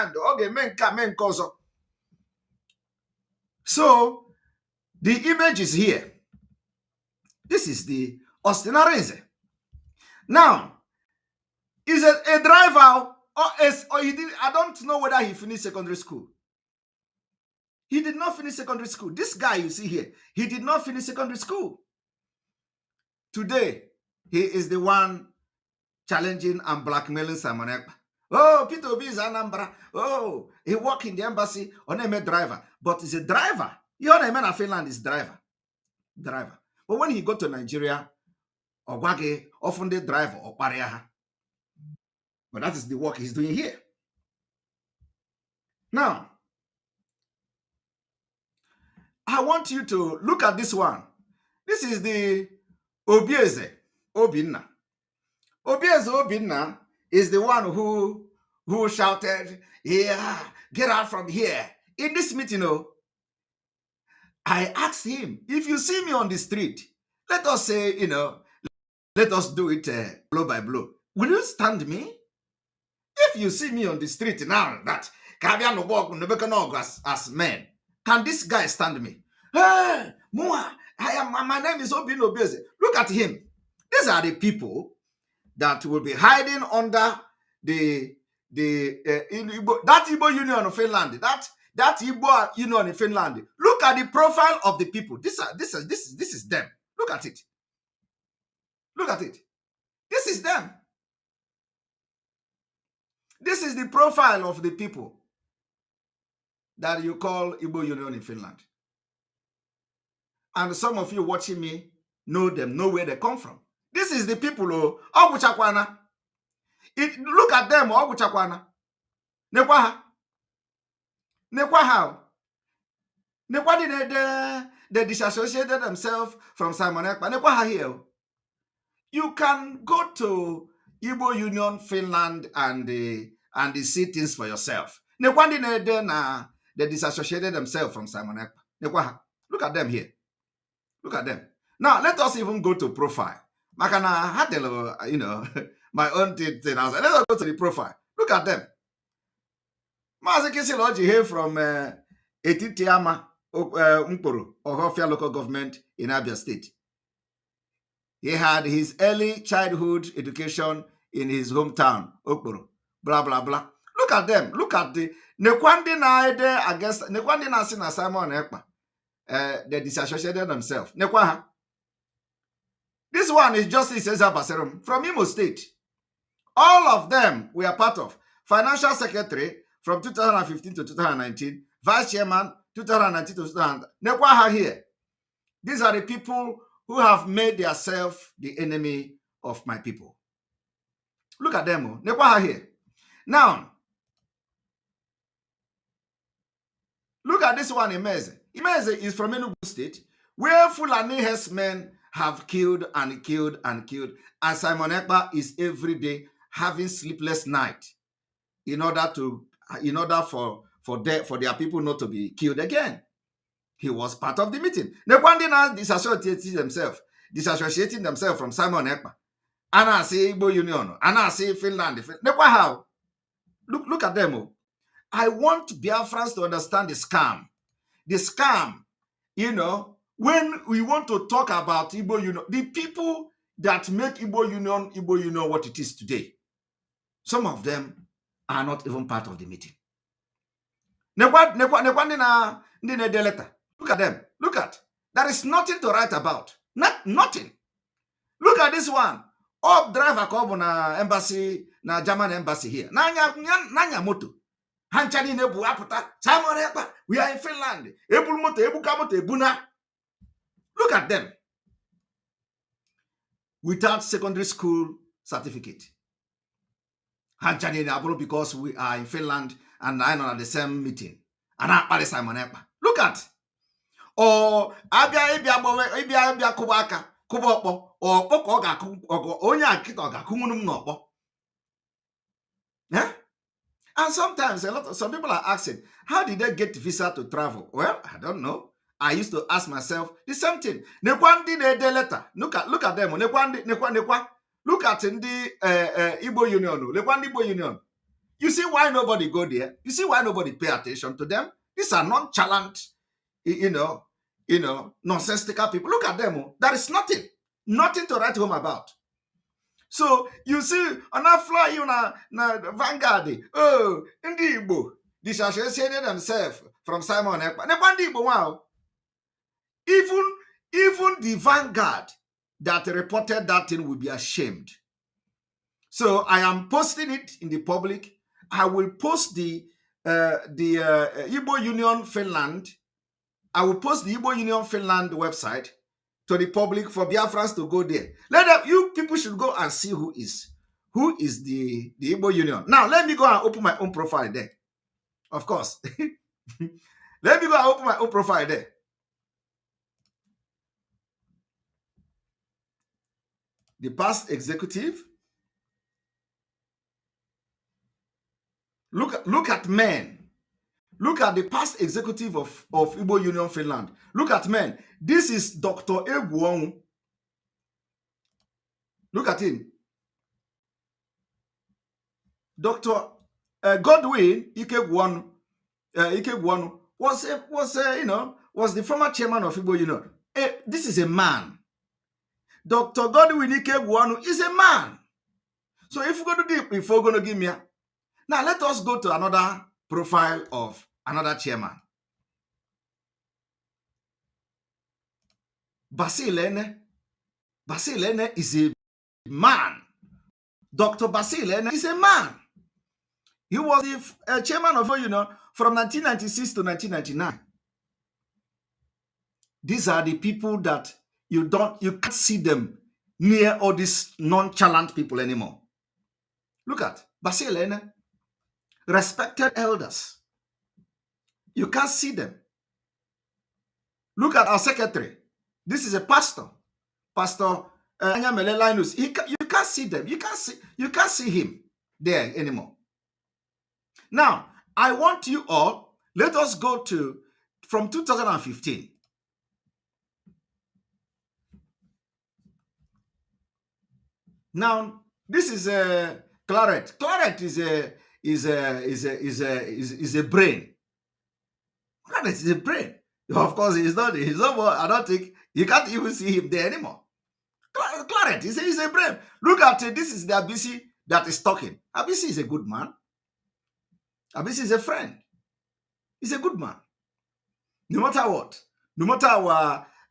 land. Okay, men kozo. So the image is here. This is the Ostinarense. Now, is a driver or he did, I don't know whether he finished secondary school. He did not finish secondary school. This guy you see here, he did not finish secondary school. Today, he is the one challenging and blackmailing Simon Ekpa. Oh, Peter Obi is Anambra. Oh, he work in the embassy on a driver, but he's a driver. You know, man of Finland is driver. But when he go to Nigeria, Ogwage often the driver or Pariaha. But that is the work he's doing here. Now, I want you to look at this one. This is the Obieze Obinna. Obieze Obinna is the one who shouted, yeah, get out from here. In this meeting, I asked him, if you see me on the street, let us say, let us do it blow by blow. Will you stand me? If you see me on the street now, that as men, can this guy stand me? Hey, my name is Obin Obieze. Look at him. These are the people that will be hiding under that Igbo Union of Finland, that Igbo Union in Finland. Look at the profile of the people. This is them. Look at it. Look at it. This is them. This is the profile of the people that you call Igbo Union in Finland. And some of you watching me know them, know where they come from. This is the people who Oguchakwana. Look at them, Oguchakwana. Nekwaha. Nekwa they disassociated themselves from Simon Ekpa. Nekwaha here. You can go to Igbo Union Finland and see things for yourself. Nekwa they disassociated themselves from Simon Ekpa. Nekwaha. Look at them here. Look at them. Now let us even go to profile. Makana had my own thing. Let us go to the profile. Look at them. Mazikisiloji here from Etitiama Mporo, Ohofia local government in Abia State. He had his early childhood education in his hometown, Okporo. Blah, blah, blah. Look at them. Look at the Nekwandi na against Nekwandi na Sina Simon Ekpa. They disassociated themselves. Nekwaha. This one is Justice Cesar Baserum from Imo State. All of them were part of Financial Secretary from 2015 to 2019, Vice Chairman 2019 to 2000. Nekwaha here. These are the people who have made themselves the enemy of my people. Look at them. Nekwaha here. Now, look at this one, Imeze. Imeze is from Enugu State, where Fulani herdsmen have killed and killed and killed. And Simon Ekpa is every day having sleepless night in order for their people not to be killed again. He was part of the meeting. Nekwandi disassociating themselves from Simon Ekpa. And I say Igbo Union. And I say Finland. Nekwaha. Look at them. I want Biafrans to understand the scam. The scam, when we want to talk about Igbo Union, the people that make Igbo Union what it is today, some of them are not even part of the meeting. Look at them. Look at. There is nothing to write about. Nothing. Look at this one. Driver come na embassy, na German embassy here. Nanya moto. Hanchani nebu aputa. Simon Ekpa. We are in Finland. Ebul moto, ebuka moto, ebuna. Look at them. Without secondary school certificate. Hanchani nebu because we are in Finland and I know at the same meeting. And I'm Simon Ekpa. Look at. Or Abia Kubaka, Kubopo, or Pokoga, Onya Kitoga, Kumunum Nopo. Yeah? And sometimes some people are asking, how did they get visa to travel? Well, I don't know. I used to ask myself the same thing. Nekwandi de letter. Look at them. Nekwa. Look at the Igbo Union. Nekwandi Igbo Union. You see why nobody go there? You see why nobody pay attention to them? These are nonchalant, you know, nonsensical people. Look at them. Oh. There is nothing to write home about. So you see, on that fly, you na Vanguard. Oh, Ndi Igbo disassociated themselves from Simon Ekpa. Wow. Even the Vanguard that reported that thing will be ashamed. So I am posting it in the public. I will post the Igbo Union Finland. I will post the Igbo Union Finland website to the public for Biafrans to go there. Let them, you people should go and see who is the Igbo Union. Now let me go and open my own profile there. Of course. Let me go and open my own profile there. The past executive. Look at men. Look at the past executive of Igbo Union Finland. Look at men. This is Dr. Egwuonwu. Look at him. Dr. Godwin Ikegwuonwu was the former chairman of Igbo Union. This is a man. Dr. Godwin Ikegwuonwu is a man. So if we're going to do before going to give me now, let us go to another profile of another chairman. Basilene is a man. Dr. Basilene is a man. He was the chairman of, from 1996 to 1999. These are the people that you can't see them near all these nonchalant people anymore. Look at Basilene. Respected elders. You can't see them. Look at our secretary. This is a pastor. Pastor Anyamele Linus. You can't see them. You can't see him there anymore. Now, I want you all, let us go to from 2015. Now, this is Claret. Claret is a brain. Claret is a brain. Of course, he's not more, I don't think you can't even see him there anymore. Claret is a brain. Look at it. This is the Abisi that is talking. Abisi is a good man. Abisi is a friend. He's a good man. No matter what, no matter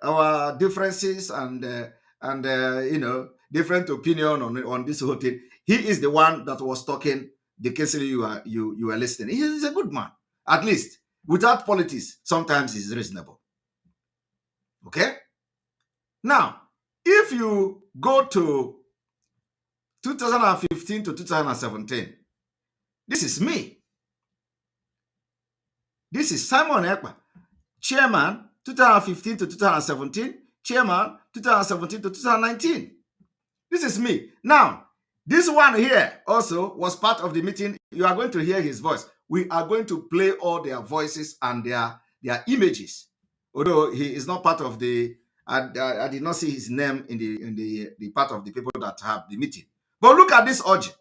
our differences and different opinion on this whole thing, he is the one that was talking. The case you are listening. He's a good man. At least without politics, sometimes he's reasonable. Okay. Now, if you go to 2015 to 2017, this is me. This is Simon Ekpa, chairman 2015 to 2017, chairman 2017 to 2019. This is me. Now, this one here also was part of the meeting. You are going to hear his voice. We are going to play all their voices and their images. Although he is not part of the, I did not see his name in the part of the people that have the meeting. But look at this orgy.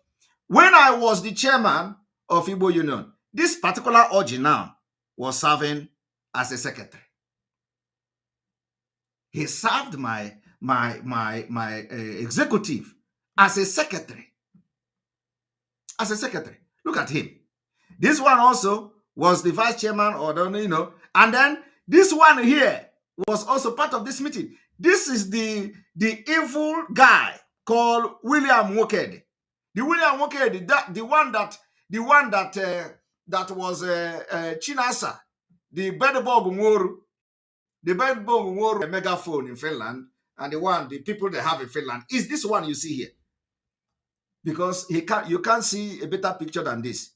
When I was the chairman of Igbo Union, this particular orgy now was serving as a secretary. He served my executive as a secretary. As a secretary. Look at him. This one also was the vice chairman, and then this one here was also part of this meeting. This is the evil guy called William Wokedi. The William Wokedi, the one that was Chinasa, the Bedbog Nworu, a megaphone in Finland, and the people they have in Finland is this one you see here. Because you can't see a better picture than this.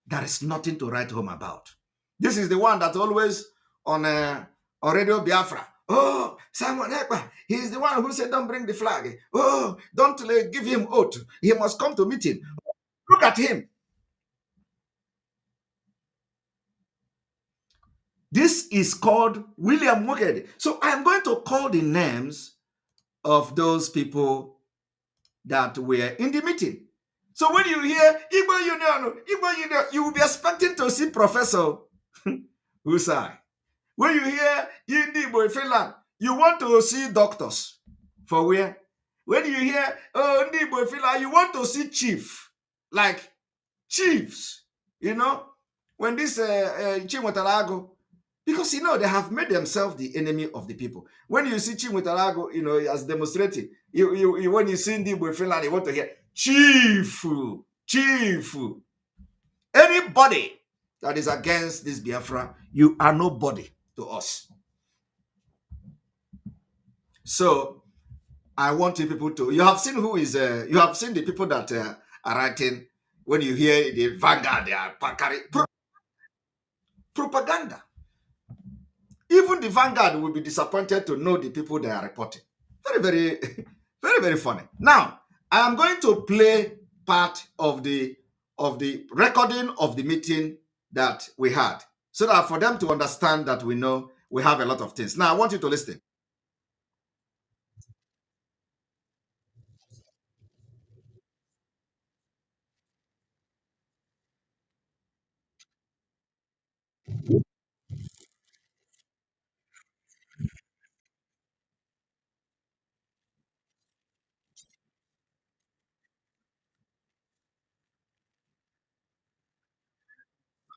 There is nothing to write home about. This is the one that always on Radio Biafra. Oh, Simon Ekpa, he is the one who said don't bring the flag. Oh, don't give him oath. He must come to meeting. Look at him. This is called William Wokedi. So I'm going to call the names of those people that were in the meeting. So when you hear Igbo Union, you will be expecting to see Professor Usai. When you hear Igbo in Finland, you want to see doctors. For where? When you hear Igbo in Finland, you want to see chief, like chiefs. When this Chimwetalago, because they have made themselves the enemy of the people. When you see Chimwetalago, as demonstrating, when you see Igbo in Finland, you want to hear chief. Anybody that is against this Biafra, you are nobody to us. So I want you people to, you have seen you have seen the people that are writing. When you hear the Vanguard, they are propaganda. Even the Vanguard will be disappointed to know the people they are reporting. Very, very, very, very funny. Now, I am going to play part of the recording of the meeting that we had, so that for them to understand that we know we have a lot of things. Now, I want you to listen.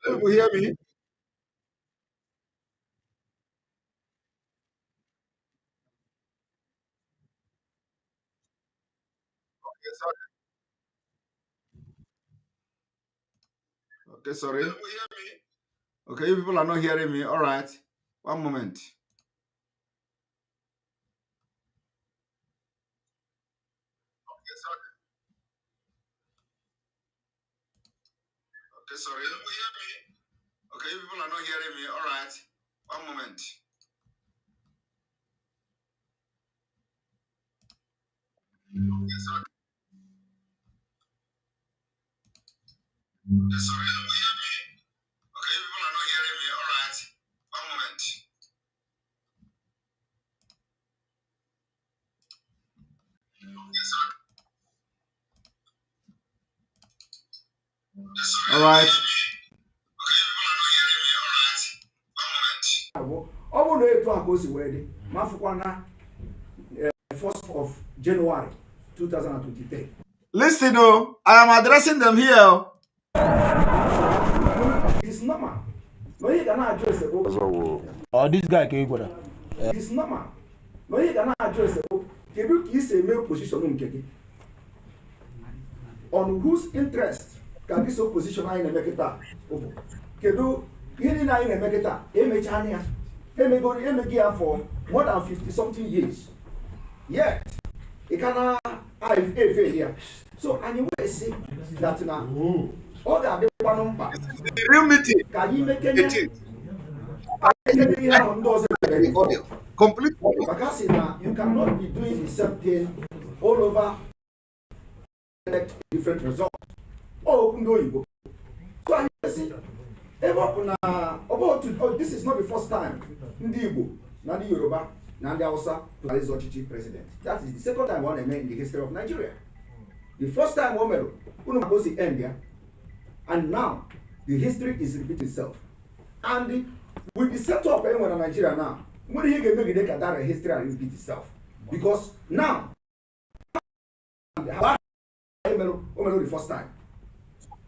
You hear me? Okay, sorry. Okay, sorry. You hear me? Okay, you people are not hearing me. All right. One moment. Okay, sorry. Okay, sorry. You hear me? Okay, you people are not hearing me. All right. One moment. Okay, sorry. Okay, sorry. You hear me? Okay, you people are not hearing me. All right. One moment. Okay, sorry. Okay, sorry. All right. Okay, you people are not hearing me. All right. One moment. Ọ bụrụ na etu a ka o si wee dị ma afụkwa na 1st of January 2023. Listen, I am addressing them here. It's normal. No, you cannot address the book. Oh, this guy can go. It's normal. No, you cannot address the book. Kedu ka isi eme position nke gị? On whose interest can this opposition anyị na-eme kịta? Kedu ihe niile anyị na-eme kịta emecha anya emegi ya for more than 50 something years. Yet, it cannot fail here. So, and you will see that now all that they want to the real meeting. Can you make it? Complete. Because now you cannot be doing the same thing all over, different results. Oh, no, you go. So I see. This is not the first time ndị Igbo na ndị Yoruba na ndị Hausa plays Ochichi president. That is the second time one made in the history of Nigeria. The first time one made goes to India, and now the history is repeating itself. And with the setup in Nigeria now, when you can make that history and repeat itself, because now the first time,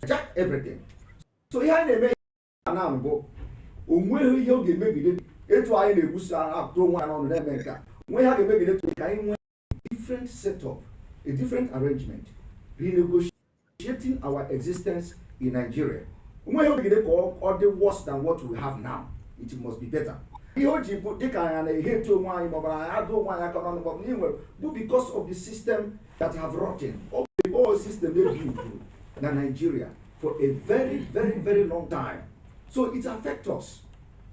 jack everything. So here they make now go. Onwe ihe oge megide etu anyị na-ebuso atụ nwa na ọnụ na-eme nke a nwe ha ga-emegide etu ka anyị nwee different setup, a different arrangement, renegotiating our existence in Nigeria. Onwe ihe megide ka ọ dị worse than what we have now. It must be better. Ihe o ji bụ dịka anyị na-ehe etu onwe anyị maọbụ anyị adụ onwe anyị aka n'ọnụ maọbụ n'inwe bụ because of the system that have rotten. All system they built in Nigeria for a very, very, very long time. So it affects us.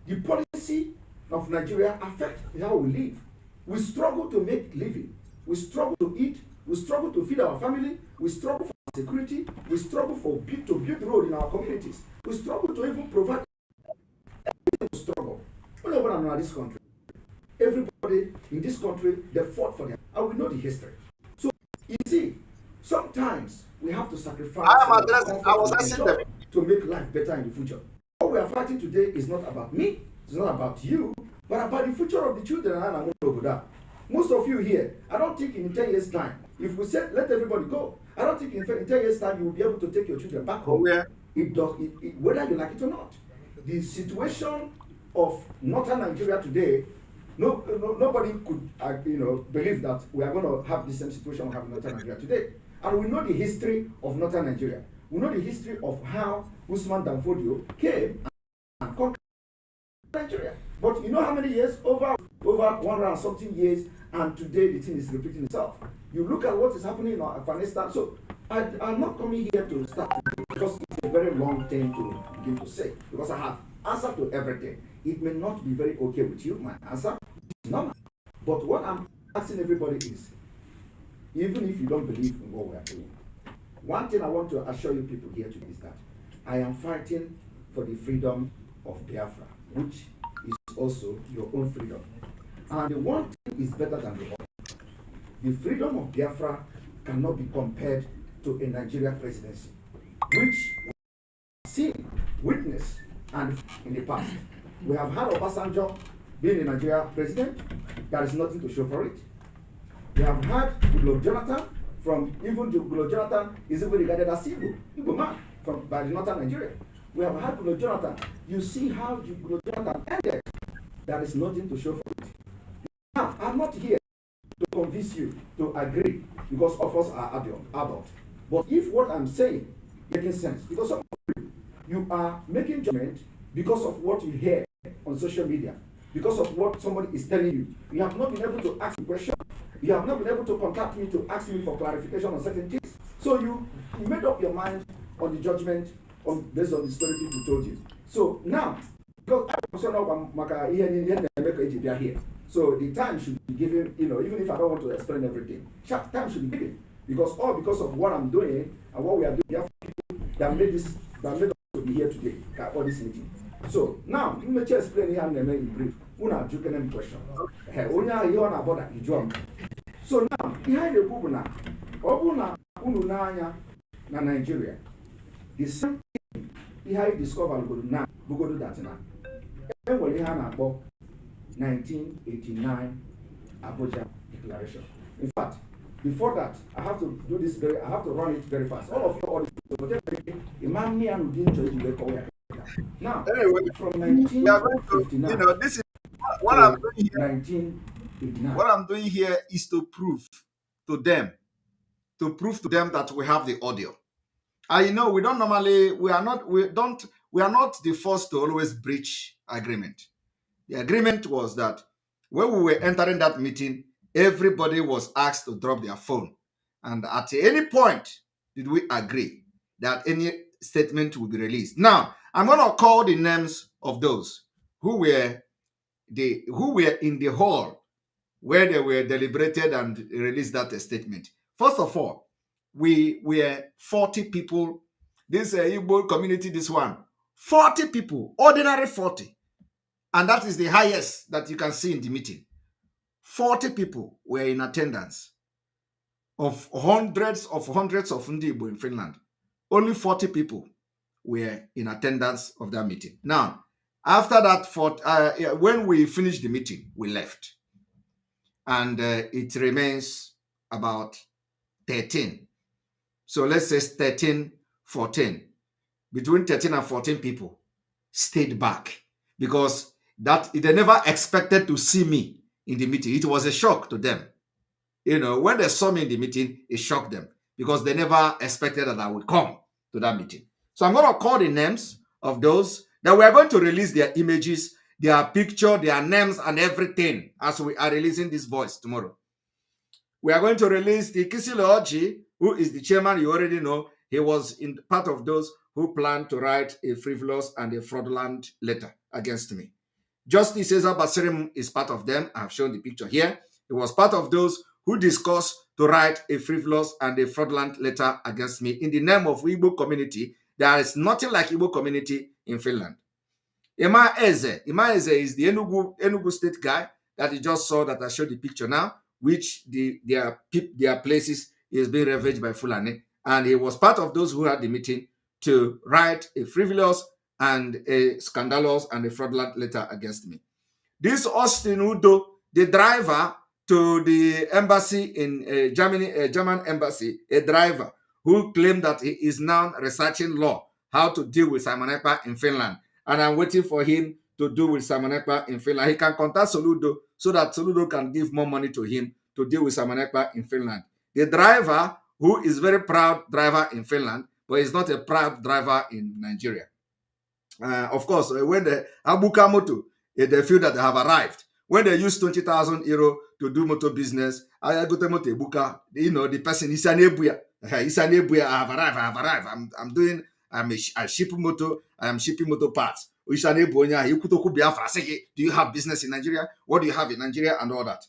The policy of Nigeria affects how we live. We struggle to make living. We struggle to eat. We struggle to feed our family. We struggle for security. We struggle to build road in our communities. We struggle to even provide. We struggle. All over this country. Everybody in this country, they fought for them. And we know the history. So you see, sometimes we have to sacrifice I am some of the addressing, I comfort was we asking them. enjoy to make life better in the future. What we are fighting today is not about me, it's not about you, but about the future of the children and over that. Most of you here, I don't think in 10 years' time, if we said let everybody go, I don't think in 10 years' time you will be able to take your children back Go home. where? Whether you like it or not. The situation of northern Nigeria today, nobody could believe that we are going to have the same situation we have in northern Nigeria today. And we know the history of northern Nigeria. We know the history of how Usman Danfodio came and conquered Nigeria. But you know how many years? Over 100 and something years, and today the thing is repeating itself. You look at what is happening in Afghanistan. So I'm not coming here to start because it's a very long thing to begin to say. Because I have answer to everything. It may not be very okay with you, my answer is normal. But what I'm asking everybody is, even if you don't believe in what we are doing, one thing I want to assure you people here today is that I am fighting for the freedom of Biafra, which is also your own freedom. And the one thing is better than the other. The freedom of Biafra cannot be compared to a Nigerian presidency, which we have seen, witnessed, and in the past. We have had Obasanjo being a Nigerian president. There is nothing to show for it. We have had Goodluck Jonathan, from even Goodluck Jonathan is even regarded as Igbo man by the northern Nigeria. We have had Goodluck Jonathan. You see how Goodluck Jonathan ended. There is nothing to show for it. Now, I'm not here to convince you to agree because all of us are adults. But if what I'm saying making sense, because some of you are making judgment because of what you hear on social media, because of what somebody is telling you. You have not been able to ask a question. You have not been able to contact me to ask me for clarification on certain things. So you made up your mind on the judgment based on the story people told you. So now, because I also know here, so the time should be given, even if I don't want to explain everything, time should be given. Because of what I'm doing and what we are doing, we have people that made us to be here today for this meeting. So now, let me just explain here in brief. Una you can question. Onya here on about that you So now, behind the Bubuna, Obuna Ununanya na Nigeria. The same thing behind discover Bugodu that now. And when you have about 1989 Abuja Declaration. In fact, before that, I have to do this I have to run it very fast. All of you all now, Anyway, from we are going to, 1959 this is what I'm to doing here. 1989. What I'm doing here is to prove to them, that we have the audio. And we don't normally, we are not the first to always breach agreement. The agreement was that when we were entering that meeting, everybody was asked to drop their phone. And at any point, did we agree that any statement will be released. Now, I'm going to call the names of those who were in the hall where they were deliberated and released that statement. First of all, we were 40 people. This Igbo community, this one, 40 people, ordinary 40. And that is the highest that you can see in the meeting. 40 people were in attendance of hundreds of Ndi Igbo in Finland. Only 40 people were in attendance of that meeting. Now, after that, when we finished the meeting, we left. And it remains about 13. So let's say 13, 14. Between 13 and 14 people stayed back because they never expected to see me in the meeting. It was a shock to them. When they saw me in the meeting, it shocked them because they never expected that I would come to that meeting. So I'm going to call the names of those that we are going to release their images, their picture, their names, and everything as we are releasing this voice tomorrow. We are going to release the Kisile Oji, who is the chairman. You already know he was in part of those who planned to write a frivolous and a fraudulent letter against me. Justice Cesar Basirim is part of them. I have shown the picture here. He was part of those who discussed to write a frivolous and a fraudulent letter against me in the name of Igbo community. There is nothing like Igbo community in Finland. Ima Eze is the Enugu state guy that you just saw that I showed the picture now, which their places is being ravaged by Fulani. And he was part of those who had the meeting to write a frivolous and a scandalous and a fraudulent letter against me. This Austin Udo, the driver to the embassy in Germany, a German embassy, a driver who claimed that he is now researching law, how to deal with Simon Ekpa in Finland. And I'm waiting for him to deal with Simon Ekpa in Finland. He can contact Soludo so that Soludo can give more money to him to deal with Simon Ekpa in Finland. The driver, who is very proud driver in Finland, but is not a proud driver in Nigeria. Of course, when the Abuka Moto, they feel that they have arrived. When they use 20,000 euro to do motor business, I go to Moto Ebuka, the person is an Ebuya. I have arrived. I ship motor, I am shipping motor parts. Do you have business in Nigeria? What do you have in Nigeria and all that?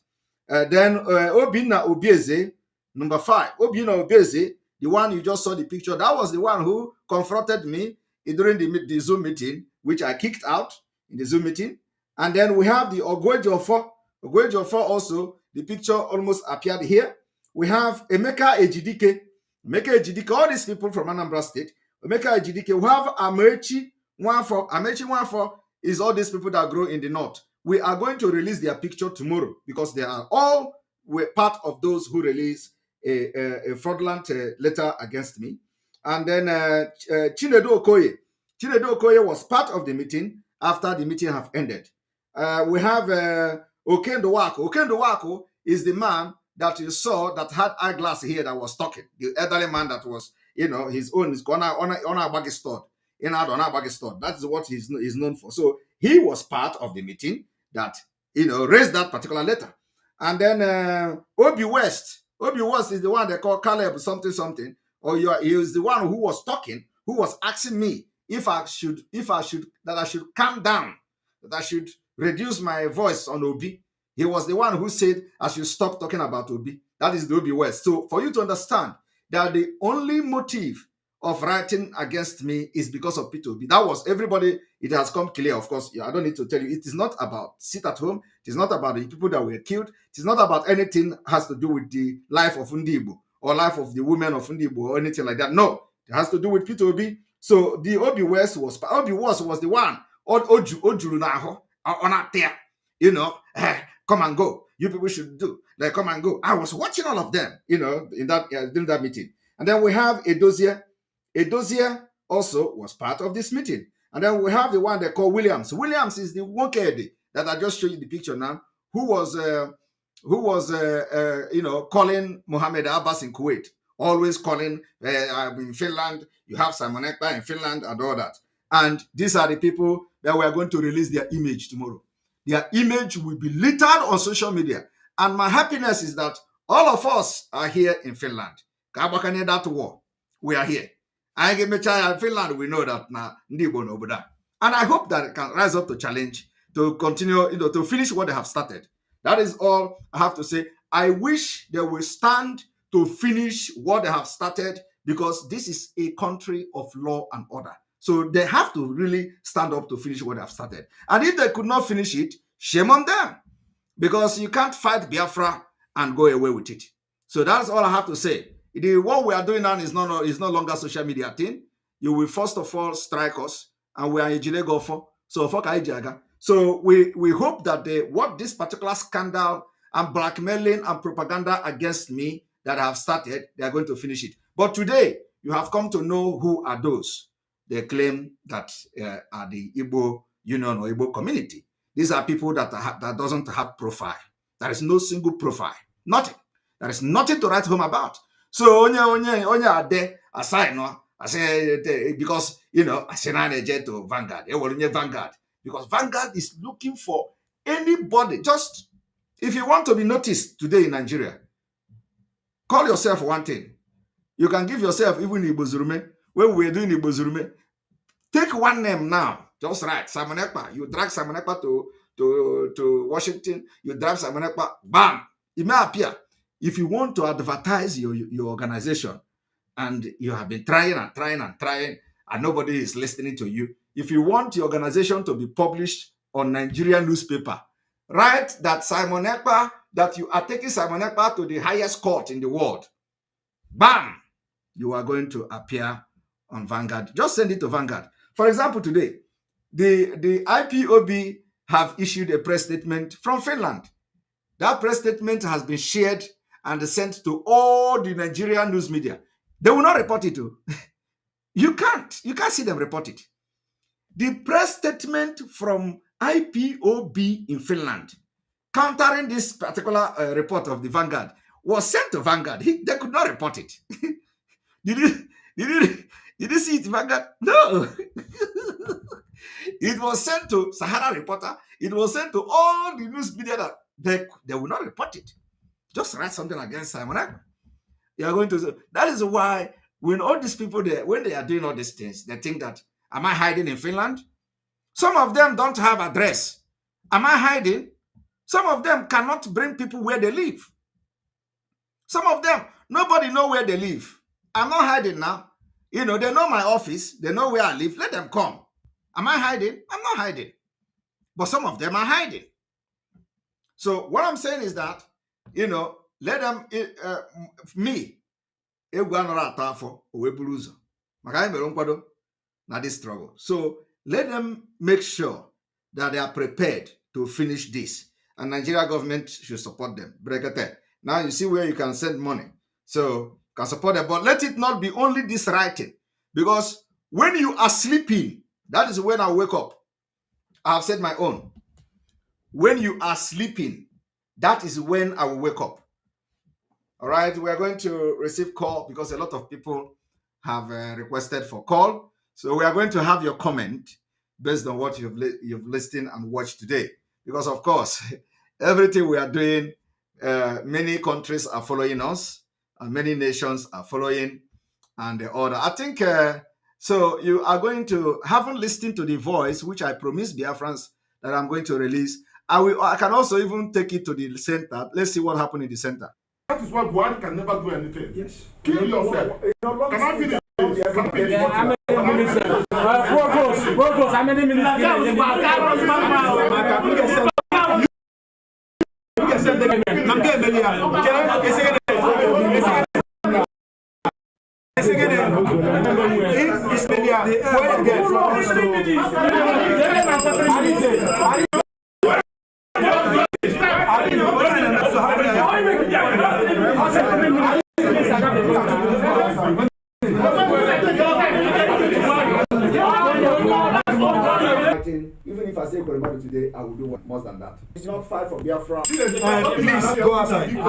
Then Obina Obieze, number 5. Obina Obieze, the one you just saw the picture, that was the one who confronted me during the Zoom meeting, which I kicked out in the Zoom meeting. And then we have the Ogwejofo. Ogwejofo also, the picture almost appeared here. We have Emeka Ejidike. Emeka Ejidike, all these people from Anambra State. Emeka Ejidike. We have Amechi Nwafo. Amechi Nwafo is all these people that grow in the north. We are going to release their picture tomorrow because they are all part of those who release a fraudulent letter against me. And then Chinedu Okoye. Chinedu Okoye was part of the meeting after the meeting have ended. We have Okendo Wako. Okendo Wako is the man that you saw that had eyeglass here that was talking. The elderly man that was, his own is on a baggy store. That is what he's known for. So he was part of the meeting that, raised that particular letter. And then Obi West. Obi West is the one they call Caleb something. He is the one who was talking, who was asking me if I should calm down, that I should reduce my voice on Obi. He was the one who said I should stop talking about Obi. That is the Obi West. So for you to understand that the only motive of writing against me is because of Peter Obi. That was everybody. It has come clear, of course. I don't need to tell you. It is not about sit at home. It is not about the people that were killed. It is not about anything has to do with the life of Ndibo or life of the women of Ndibo or anything like that. No, it has to do with Peter Obi. So the Obi West was the one. Ojuru naho on there, come and go. You people should do like come and go. I was watching all of them, in that during that meeting. And then we have Edozie. Edozie also was part of this meeting. And then we have the one they call Williams. Williams is the one that I just showed you the picture now, who was calling Mohammed Abbas in Kuwait, always calling in Finland. You have Simon Ekpa in Finland and all that. And these are the people that we are going to release their image tomorrow. Their image will be littered on social media. And my happiness is that all of us are here in Finland. That war, we are here. I get me in Finland, we know that now. And I hope that it can rise up to challenge, to continue, to finish what they have started. That is all I have to say. I wish they will stand to finish what they have started, because this is a country of law and order. So they have to really stand up to finish what they have started. And if they could not finish it, shame on them. Because you can't fight Biafra and go away with it. So that's all I have to say. What we are doing now is no longer social media thing. You will first of all strike us, and we are in Jinegofo. So fuck Ijaga. So we hope that what this particular scandal and blackmailing and propaganda against me that I have started, they are going to finish it. But today, you have come to know who are those. They claim that are the Igbo Union or Igbo community. These are people that doesn't have profile. There is no single profile. Nothing. There is nothing to write home about. So onye ade aside no, I say because I say na to Vanguard. Vanguard, because Vanguard is looking for anybody. Just if you want to be noticed today in Nigeria, call yourself one thing. You can give yourself even Igbozurume. When we were doing Igbozurume, take one name now. Just write Simon Ekpa. You drag Simon Ekpa to Washington. You drag Simon Ekpa. Bam! It may appear. If you want to advertise your organization, and you have been trying, and nobody is listening to you, if you want your organization to be published on Nigerian newspaper, write that Simon Ekpa, that you are taking Simon Ekpa to the highest court in the world. Bam! you are going to appear on Vanguard. Just send it to Vanguard. For example, today, the IPOB have issued a press statement from Finland. That press statement has been shared and sent to all the Nigerian news media. They will not report it too. You can't see them report it. The press statement from IPOB in Finland, countering this particular report of the Vanguard, was sent to Vanguard. They could not report it. Did you see it, Vanguard? No. It was sent to Sahara Reporter. It was sent to all the news media that they will not report it. Just write something against Simon Ekpa. You are going to. That is why when all these people there, when they are doing all these things, they think that, am I hiding in Finland? Some of them don't have address. Am I hiding? Some of them cannot bring people where they live. Some of them, nobody know where they live. I'm not hiding now. You know, they know my office. They know where I live. Let them come. Am I hiding? I'm not hiding. But some of them are hiding. So what I'm saying is that, you know, let them, me, this struggle. So let them make sure that they are prepared to finish this. And Nigeria government should support them. Now you see where you can send money. So you can support them. But let it not be only this writing. Because when you are sleeping, that is when I wake up. I have said my own. When you are sleeping, that is when I will wake up. All right, we are going to receive call because a lot of people have requested for call. So we are going to have your comment based on what you've listened and watched today. Because of course, everything we are doing, many countries are following us, and many nations are following, and the order. I think so. You are going to, haven't listened to the voice, which I promised Biafrans that I'm going to release. I can also even take it to the center. Let's see what happened in the center. That is why Buhari can never do anything. Yes. Kill yourself. Can I finish? How many minutes? How many Even if I say Koremadu today, I will do more than that. It's not fight for Biafra. Please go outside. Go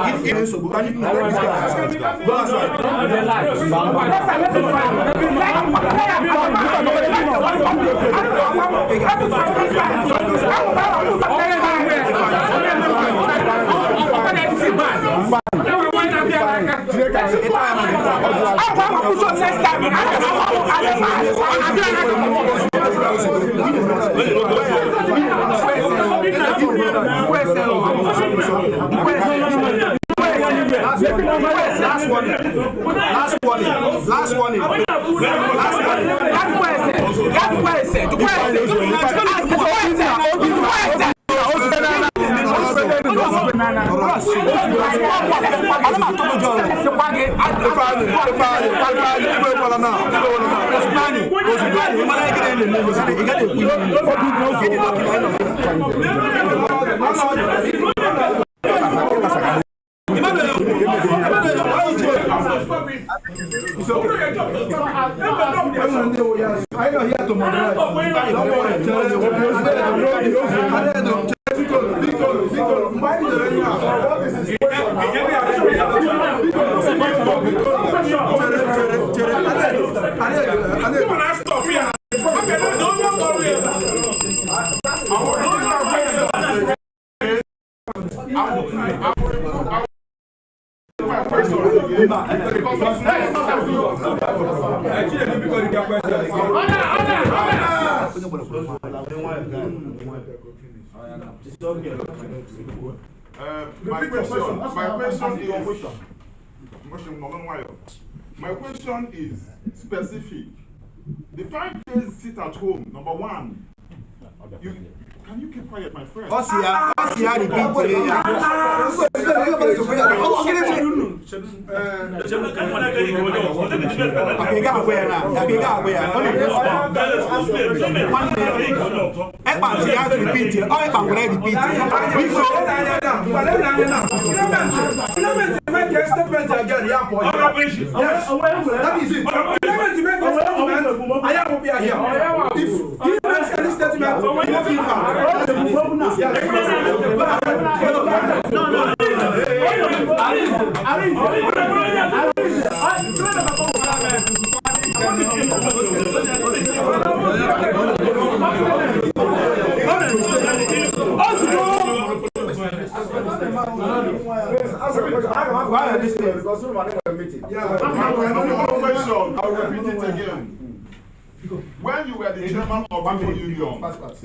Last one. I know he had to moderate. My question is specific. The 5 days sit at home, number one, Can you keep quiet, my friend? Osia, repeat. I'll repeat it again. When you were the chairman of Igbos Union,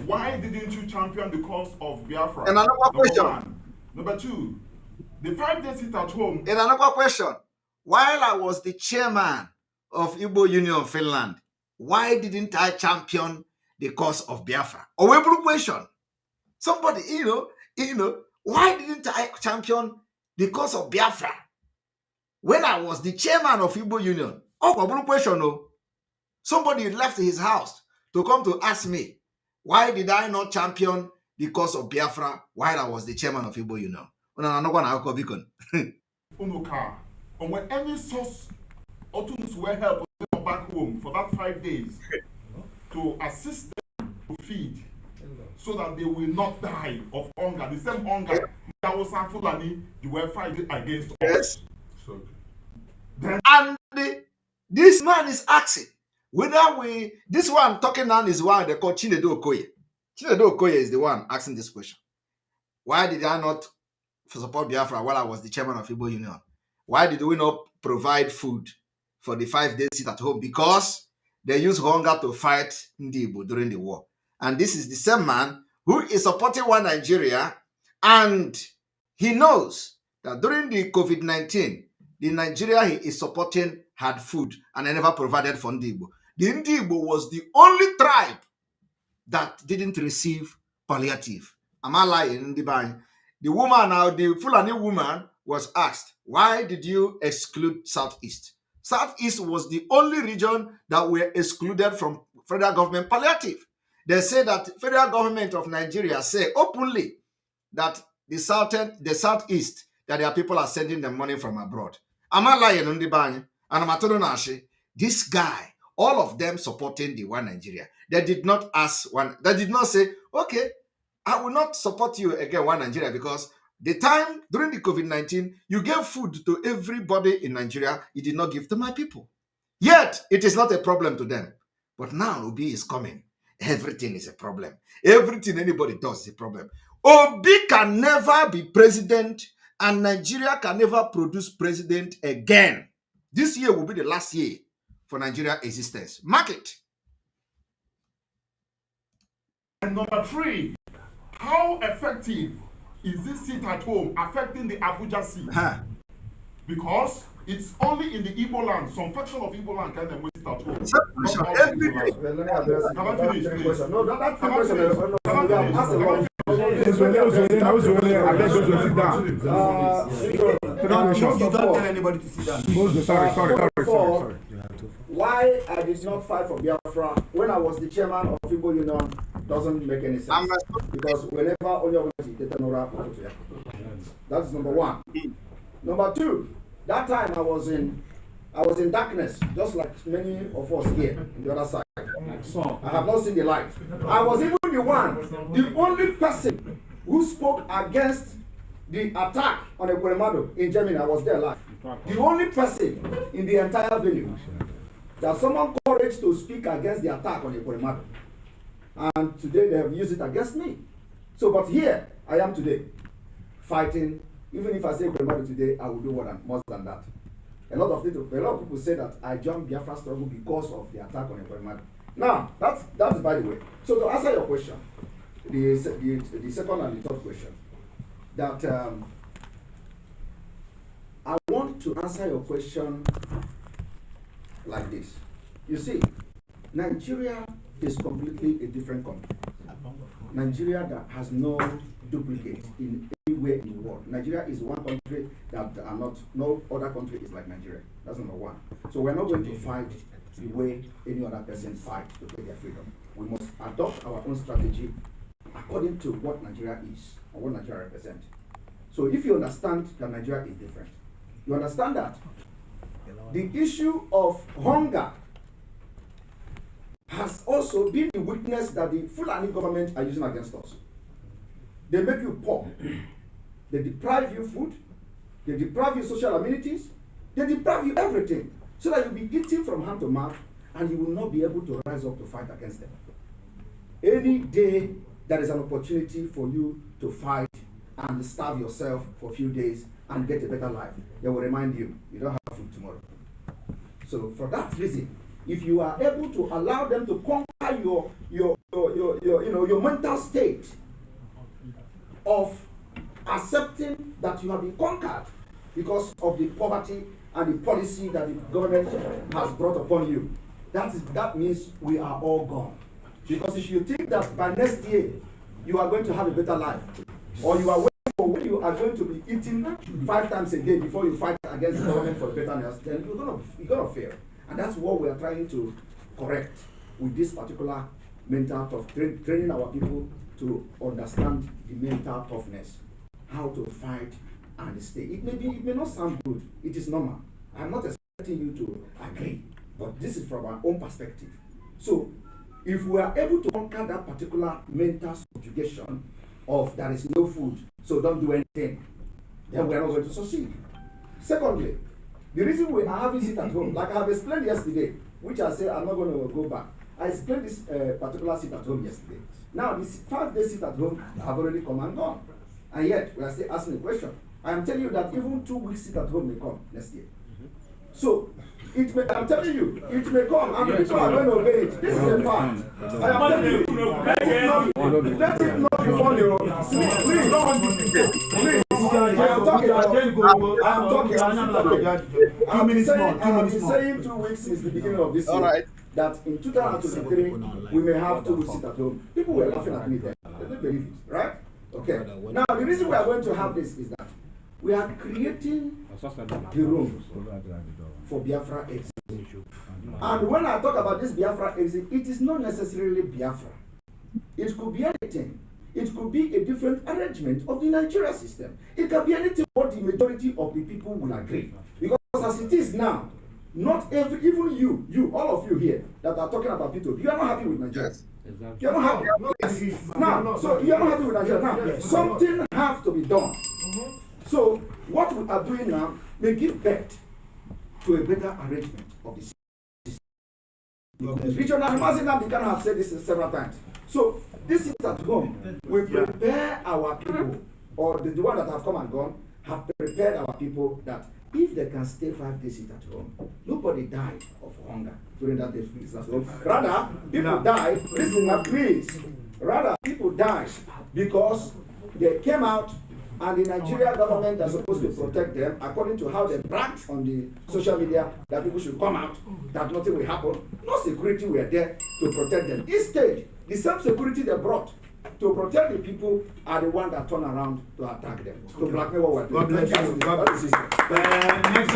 why didn't you champion the cause of Biafra? And another question. One. Number two, the 5 days sit at home. And another question. While I was the chairman of Igbos Union Finland, why didn't I champion the cause of Biafra? A blue question. Somebody, why didn't I champion the cause of Biafra when I was the chairman of Igbos Union? Oh, blue question, no. Somebody left his house to come to ask me, why did I not champion the cause of Biafra while I was the chairman of Igbos Union? And when any source or tools were help them back home for that 5 days to assist them to feed so that they will not die of hunger, the same hunger that was Fulani, they were fighting against us. Yes. So, and this man is asking whether this one talking now is one they call Chinedu Okoye. Chinedu Okoye is the one asking this question. Why did I not support Biafra while I was the chairman of Igbos Union? Why did we not provide food for the 5 days sit at home? Because they use hunger to fight Ndi Igbo during the war. And this is the same man who is supporting one Nigeria, and he knows that during the COVID-19, the Nigeria he is supporting had food and they never provided for Ndi Igbo. The Ndi Igbo was the only tribe that didn't receive palliative. Am I lying? The woman now, the Fulani woman was asked, why did you exclude Southeast? Southeast was the only region that were excluded from federal government palliative. They say that federal government of Nigeria say openly that the Southeast, that their people are sending them money from abroad. Am I lying on the bang? And I'm Nashi, this guy, all of them supporting the one Nigeria. They did not ask one, they did not say, okay, I will not support you again, one Nigeria, because the time during the COVID-19, you gave food to everybody in Nigeria, you did not give to my people. Yet, it is not a problem to them. But now Obi is coming. Everything is a problem. Everything anybody does is a problem. Obi can never be president, and Nigeria can never produce president again. This year will be the last year for Nigeria existence. Mark it. And number three, how effective is this sit at home affecting the Abuja seat? Because it's only in the Igbo land, some fraction of Igbo land can wait at home. Let me address it. Can I finish, please? No, that question is You don't tell anybody to sit down. Sorry. Why I did not fight for Biafra when I was the chairman of Igbos Union doesn't make any sense. Because whenever only that's number one. Number two, that time I was in darkness, just like many of us here on the other side. I have not seen the light. I was even the only person who spoke against the attack on Ekweremadu in Germany. I was there live. The only person in the entire venue that someone courage to speak against the attack on Ekweremadu. And today they have used it against me. So, but here I am today, fighting. Even if I say Ekweremadu today, I will do more than that. A lot of people say that I joined Biafra struggle because of the attack on Ekweremadu. Now, that's by the way. So to answer your question, the second and the third question, that I want to answer your question like this. You see, Nigeria is completely a different country. Nigeria that has no duplicate in anywhere in the world. Nigeria is one country that are not, no other country is like Nigeria. That's number one. So we're not going to fight the way any other person fight to get their freedom. We must adopt our own strategy according to what Nigeria is or what Nigeria represents. So if you understand that Nigeria is different, you understand that the issue of hunger has also been the weakness that the Fulani government are using against us. They make you poor. They deprive you food. They deprive you social amenities. They deprive you everything, so that you'll be eating from hand to mouth and you will not be able to rise up to fight against them. Any day there is an opportunity for you to fight and starve yourself for a few days and get a better life, they will remind you, you don't have food tomorrow. So for that reason, if you are able to allow them to conquer your mental state of accepting that you have been conquered because of the poverty and the policy that the government has brought upon you, that means we are all gone. Because if you think that by next year you are going to have a better life, or you are waiting for when you are going to be eating 5 times a day before you fight against the government for betterness, then you're gonna fail. And that's what we are trying to correct with this particular mental tough training our people to understand the mental toughness, how to fight and stay. It may not sound good. It is normal. I'm not expecting you to agree, but this is from our own perspective. So if we are able to conquer that particular mental subjugation of there is no food, so don't do anything, then we are not going to succeed. Secondly, the reason we are having sit at home, like I have explained yesterday, which I said I'm not going to go back. I explained this particular sit at home yesterday. Now, this 5 days sit at home have already come and gone. And yet, we are still asking the question. I am telling you that even 2 weeks sit at home may come next year. So, I'm telling you, it may come and people are going to obey it. This is a fact. I am telling you, let it not be funny. Please, I'm saying 2 weeks since the beginning of this year. That in 2023, we may have 2 weeks sit at home. People were laughing at me then. They didn't believe it, right? Okay. Now, the reason we are going to have this is that we are creating the room for Biafra exit. And when I talk about this Biafra exit, it is not necessarily Biafra. It could be anything. It could be a different arrangement of the Nigeria system. It can be anything what the majority of the people will agree. Because as it is now, not even you, all of you here that are talking about P2, you are not happy with Nigeria. Yes. Exactly. You're not happy. Now, so you're not happy with Nigeria. Now, something has to be done. So what we are doing now may give birth to a better arrangement of the system. Regional Mazinam have said this several times. So this is at home. We prepare our people, or the one that have come and gone, have prepared our people that if they can stay 5 days at home, nobody died of hunger during that day. Rather, people died, listen now please, rather people died because they came out and the Nigeria government is supposed to protect them according to how they bragged on the social media that people should come out, that nothing will happen. No security were there to protect them. Instead, the same security they brought to protect the people are the ones that turn around to attack them, to blackmail what we're doing. God bless you. God bless you. Next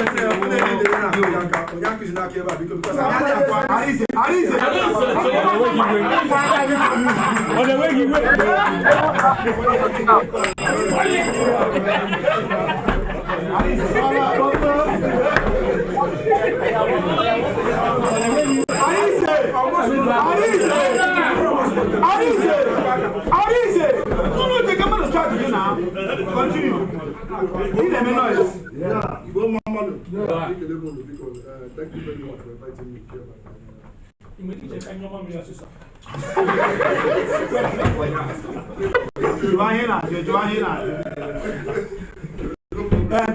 Thank you very much for inviting me here.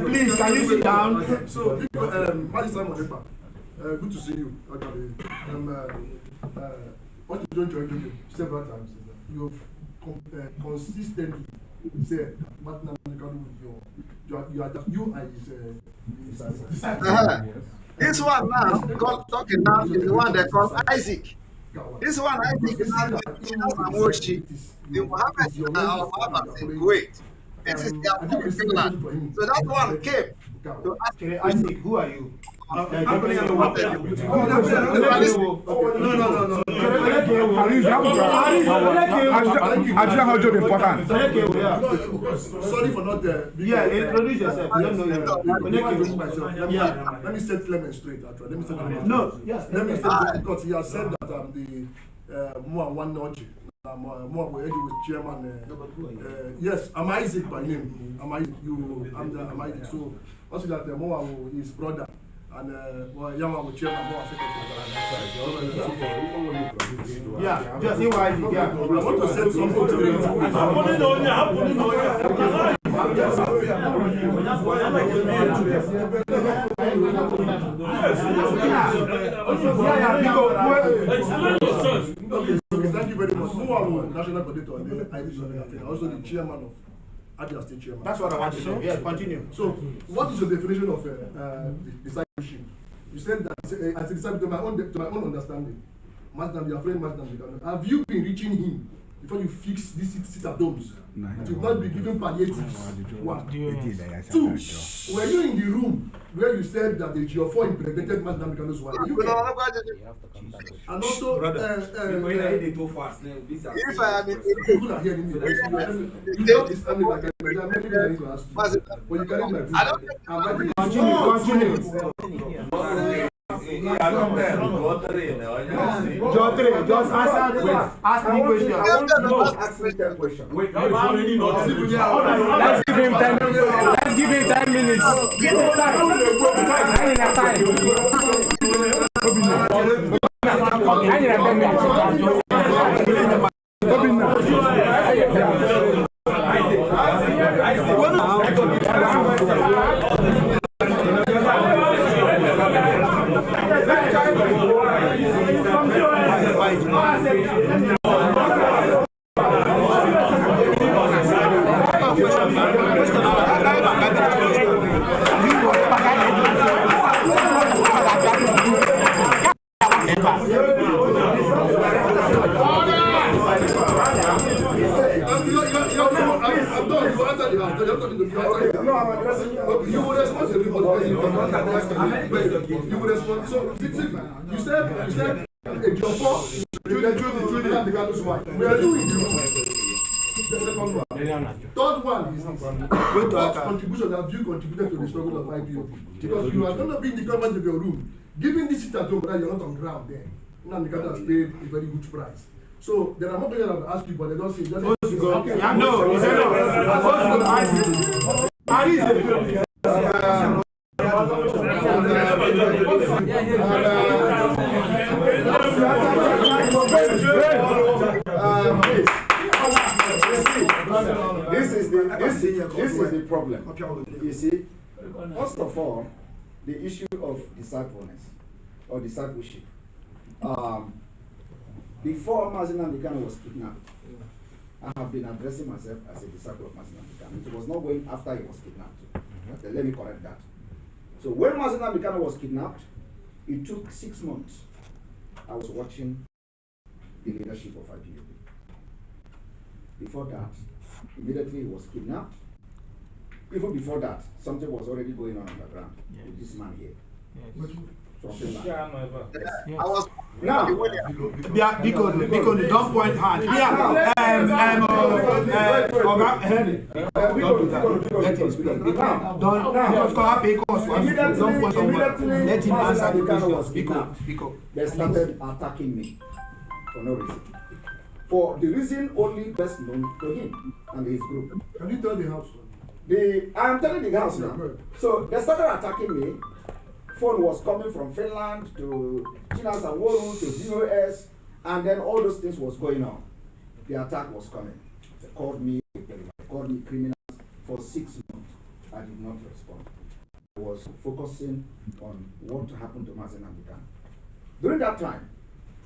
Please, can you sit down? So, Ekpa, good to see you. What you don't join me several times is that you've consistently said, you are his This one now, talking now, is the one they call Isaac. This one, I think, is not the Mohammed of Abbas in Kuwait. This is their I home think in it's Finland. him. So that one came to ask Isaac, who are you? No. Sorry for not yeah, introduce yourself. You don't know Let me set Clement straight. Actually, let me set Clement. No, yes. Let me set because he has said that I'm the more one notch. More with chairman. Yes, I'm Isaac by name. I'm Isaac. I'm Isaac. So also that Moa is brother. And Yama will chairman more yeah, just say why you I want to say something to you. Thank you very much. National coordinator and also the chairman of Abia State chairman. That's what I want to know. Yes, continue. So, what is your definition of discipleship? You said that as a disciple, to my own understanding, your friend have you been reaching him before you fix these sit-at-homes? That you not be giving palliatives. One. Two, were you in the room where you said that your four impregnated Master Mikano's wife? And also, if I am in people are hearing me. You don't understand me like there are many things I need to ask you. But you carry my Continue. Just ask me question. Wait, let's give him 10 minutes. Let's give him 10 minutes. Give him time. So, you said we are doing the second one. Third one is what contribution have you contributed to the struggle of IPOB? Because you are going to be in the government of your room, giving this sit at home that you're not on ground there. Now the government has paid a very huge price. So there are more people that have asked you, but they don't say. No, he said This is the problem. You see, first of all, the issue of discipleness or discipleship. Before Mazina Mikano was kidnapped, I have been addressing myself as a disciple of Mazina Mikano. It was not going after he was kidnapped. Let me correct that. So when Mazina Mikano was kidnapped, it took 6 months. I was watching the leadership of IPOB. Before that, immediately he was kidnapped. Even before that, something was already going on the ground with this man here. From Finland. I was now because don't point hand. Let him speak. Don't call because don't point somebody. Let him answer the questions. Because they started attacking me for no reason. For the reason only best known to him and his group. Can you tell the house? I'm telling the house now. So they started attacking me. Phone was coming from Finland to Chinas and Woru to VOS, and then all those things was going on. The attack was coming. They called me criminals for 6 months. I did not respond. I was focusing on what happened to Mazin Amikano. During that time,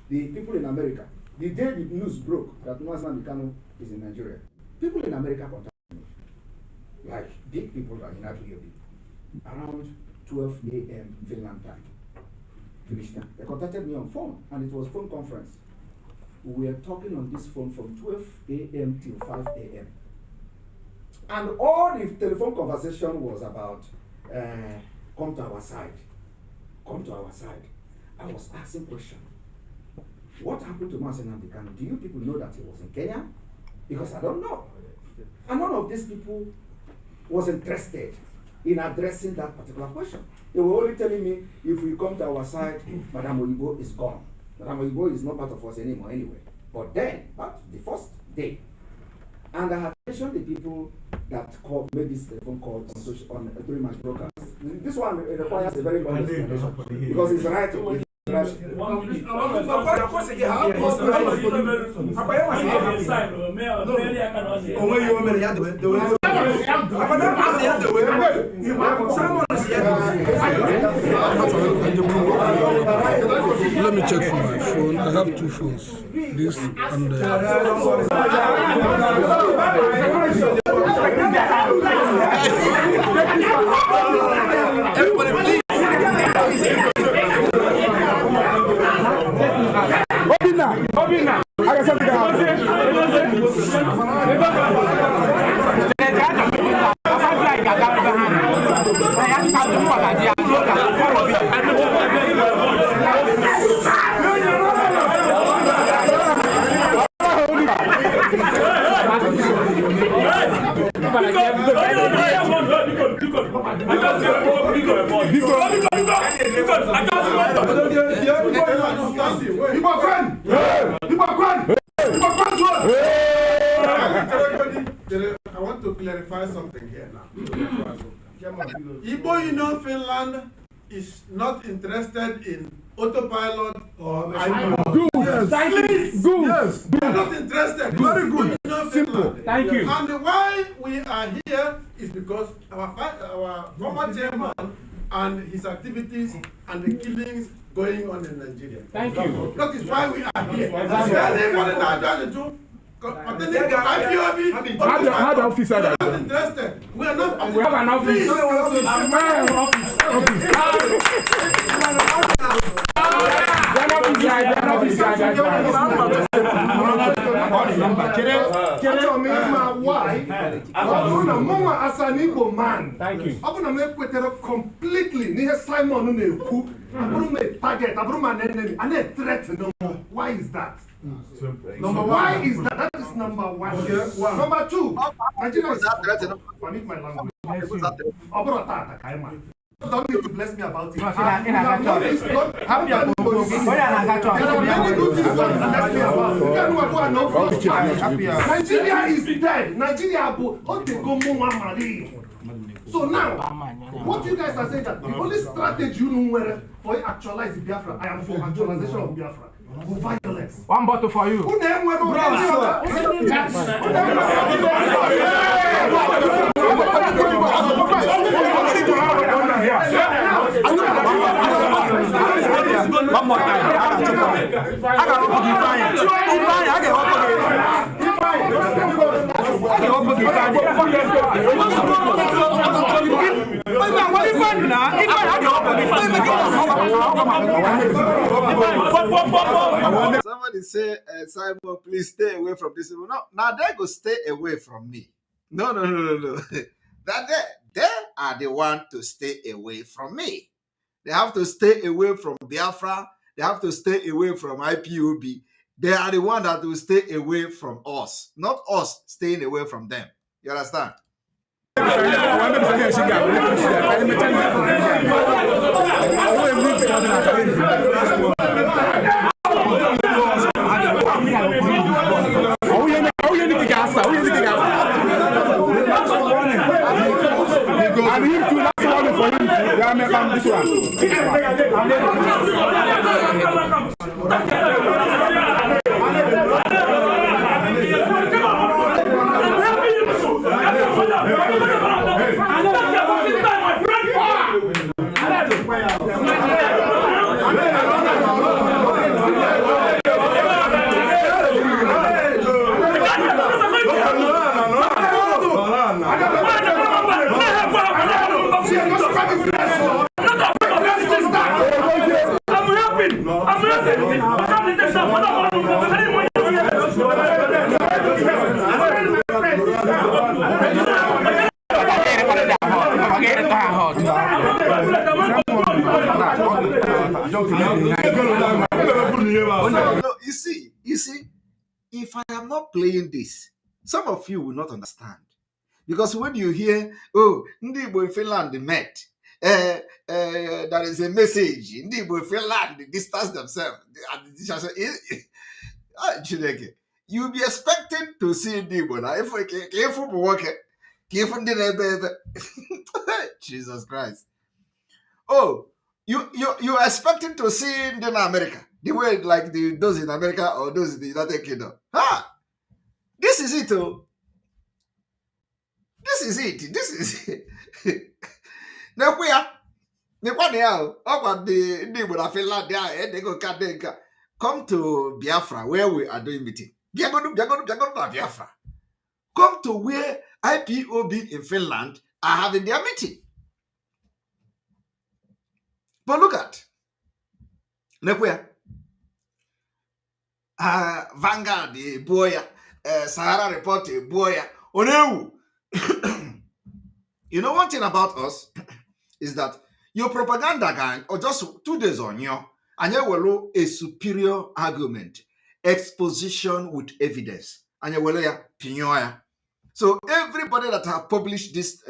the people in America, the day the news broke that Mazin Amikano is in Nigeria, people in America contacted me, like big people like in IPOB, around 12 a.m. Finland time. They contacted me on phone, and it was phone conference. we were talking on this phone from 12 a.m. till 5 a.m. And all the telephone conversation was about, come to our side. Come to our side. I was asking questions. What happened to Mazi Nnamdi Kanu? Do you people know that he was in Kenya? Because I don't know. And none of these people was interested in addressing that particular question. They were only telling me, if we come to our side, Madam Oyibo is gone. Madam Oyibo is not part of us anymore anyway. But then, that's the first day. And I had mentioned the people that made this phone call during my broadcast. This one requires a very long explanation because it's right. Let me check for my phone. I have two phones. This and everybody please. Obina, I got something I want to clarify something here now. Igbo Union Finland is not interested in autopilot or good. Yes. Please. Good. Yes. We are not interested. Very good. Simple. Thank you. And why we are here is because our former chairman and his activities and the killings going on in Nigeria. Thank you. That is why we are here. How the officer we are not interested. We are not. We have an office. As an Igbo man, thank you. I'm going to make completely near Simon Neku. I'm going to make target. I'm going to enemy. And a threat. Why is that? Why is that? That is number one. Number two, Nigeria is permit my language. Don't need to bless me about it. There are many good things to bless me about. Nigeria is dead. Nigeria so now, what you guys are saying that the only strategy you know for actualizing Biafra, I am for actualization of Biafra. Violence. One bottle for you. One more time. I got Somebody say, Simon, please stay away from this. No, now they go stay away from me. No. That they are the one to stay away from me. They have to stay away from Biafra. They have to stay away from IPOB. They are the one that will stay away from us, not us staying away from them. You understand? am not playing this. Some of you will not understand. Because when you hear, oh, ndị Igbo in Finland met, there is a message. Ndị Igbo in Finland distance themselves. You'll be expecting to see ndị Igbo now. Jesus Christ. Oh, you are expecting to see in America the way like those in America or those in the United Kingdom. This is it. Oh, this is it. This is it. Now we are. Come to Biafra where we are doing meeting. Biafra. Come to where IPOB in Finland are having their meeting. But look at Nekwea. Vanguard, Boya, Sahara Report, Boya, Onewu. You know one thing about us is that your propaganda gang, or just 2 days on you, and you will a superior argument, exposition with evidence, and you will pinyoya. So everybody that have published this,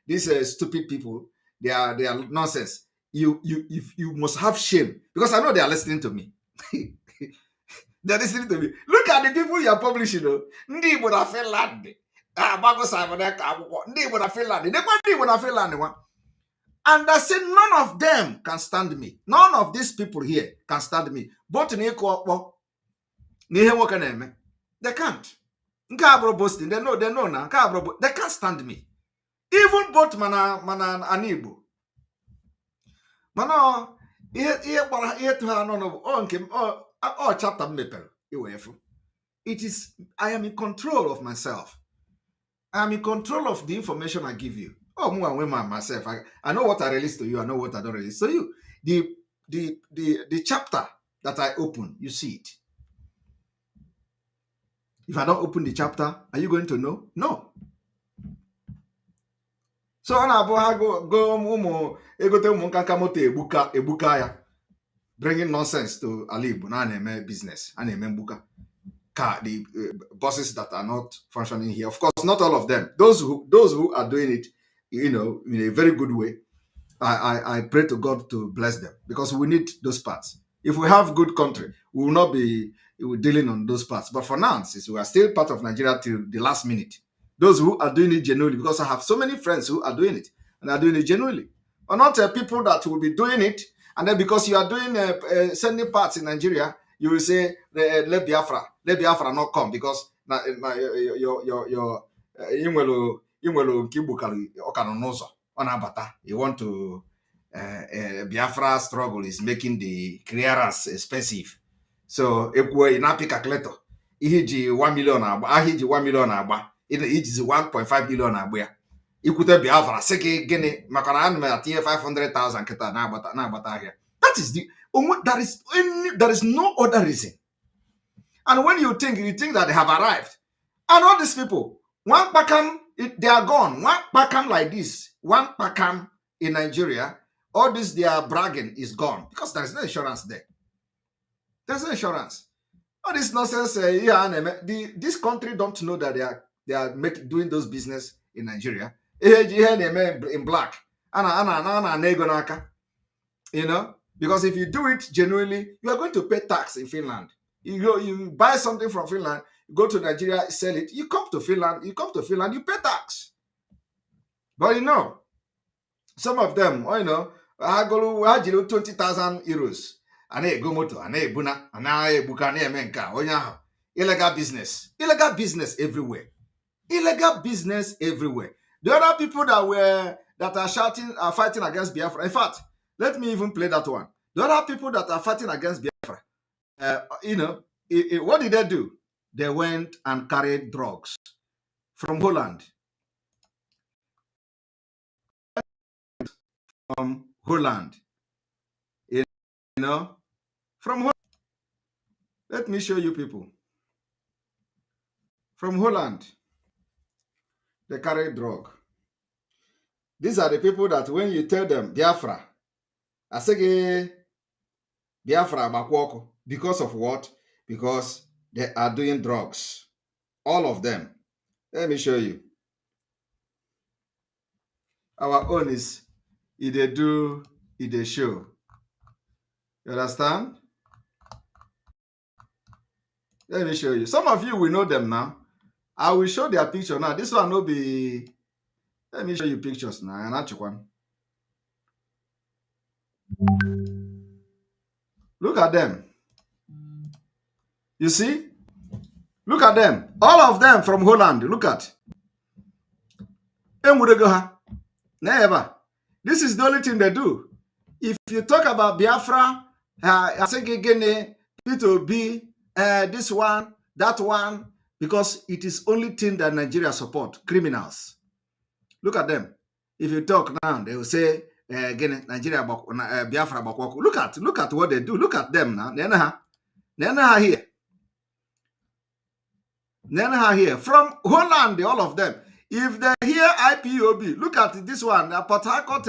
these stupid people, they are nonsense. You must have shame, because I know they are listening to me. They're listening to me. Look at the people you are publishing. Ndị Igbo na Finland. Ndị Igbo na Finland. And I said, none of them can stand me. None of these people here can stand me. But they can't. Boasting. They know now. They can't stand me. Even both mana and Igbo. Mana chapter it is, I am in control of myself. I am in control of the information I give you. Oh, myself. I know what I release to you. I know what I don't release to you. The chapter that I open, you see it. If I don't open the chapter, are you going to know? No. So go bringing nonsense to Alibu na business and buka. The bosses that are not functioning here, of course, not all of them. Those who are doing it, in a very good way. I pray to God to bless them, because we need those parts. If we have good country, we will not be dealing on those parts. But for now, since we are still part of Nigeria till the last minute, those who are doing it genuinely, because I have so many friends who are doing it and are doing it genuinely, or not people that will be doing it, and then because you are doing sending parts in Nigeria, you will say let Biafra not come, because you want to Biafra struggle is making the clearance expensive. So if we na pick a calculator, ihiji 1 million ahiji 1 million agba, it is 1.5 billion agba. Ikute Biafra seke gene makana an me atinye 500,000 kita na agbata here. That is there is no other reason. And when you think that they have arrived, and all these people, one pakam, they are gone. One pakam like this, one pakam in Nigeria, all this their bragging is gone, because there is no insurance there. There's no insurance. All this nonsense. This country don't know that they are doing those business in Nigeria. In black, you know, because if you do it genuinely, you are going to pay tax in Finland. You buy something from Finland, you go to Nigeria, sell it. You come to Finland, you pay tax. But you know, some of them, I go 20,000 euros. Illegal business everywhere. Illegal business everywhere. The other people that are fighting against Biafra. In fact, let me even play that one. The other people that are fighting against Biafra, what did they do? They went and carried drugs from Holland. From Holland. From Holland. Let me show you people. From Holland, they carry drug. These are the people that when you tell them Biafra, I say Biafra Bakwoko. Because of what? Because They are doing drugs. All of them. Let me show you. Our own is they do, they show. You understand? Let me show you. Some of you will know them now. I will show their picture now. This one will be. Let me show you pictures now. One. Look at them. You see? Look at them. All of them from Holland. Look at. Never. This is the only thing they do. If you talk about Biafra, P2B, this one, that one, because it is only thing that Nigeria support, criminals. Look at them. If you talk now, they will say, again, Nigeria, Biafra, look at what they do. Look at them now. Nenaha here. Nenaha here. From Holland, all of them. If they hear IPOB, look at this one, Port Harcourt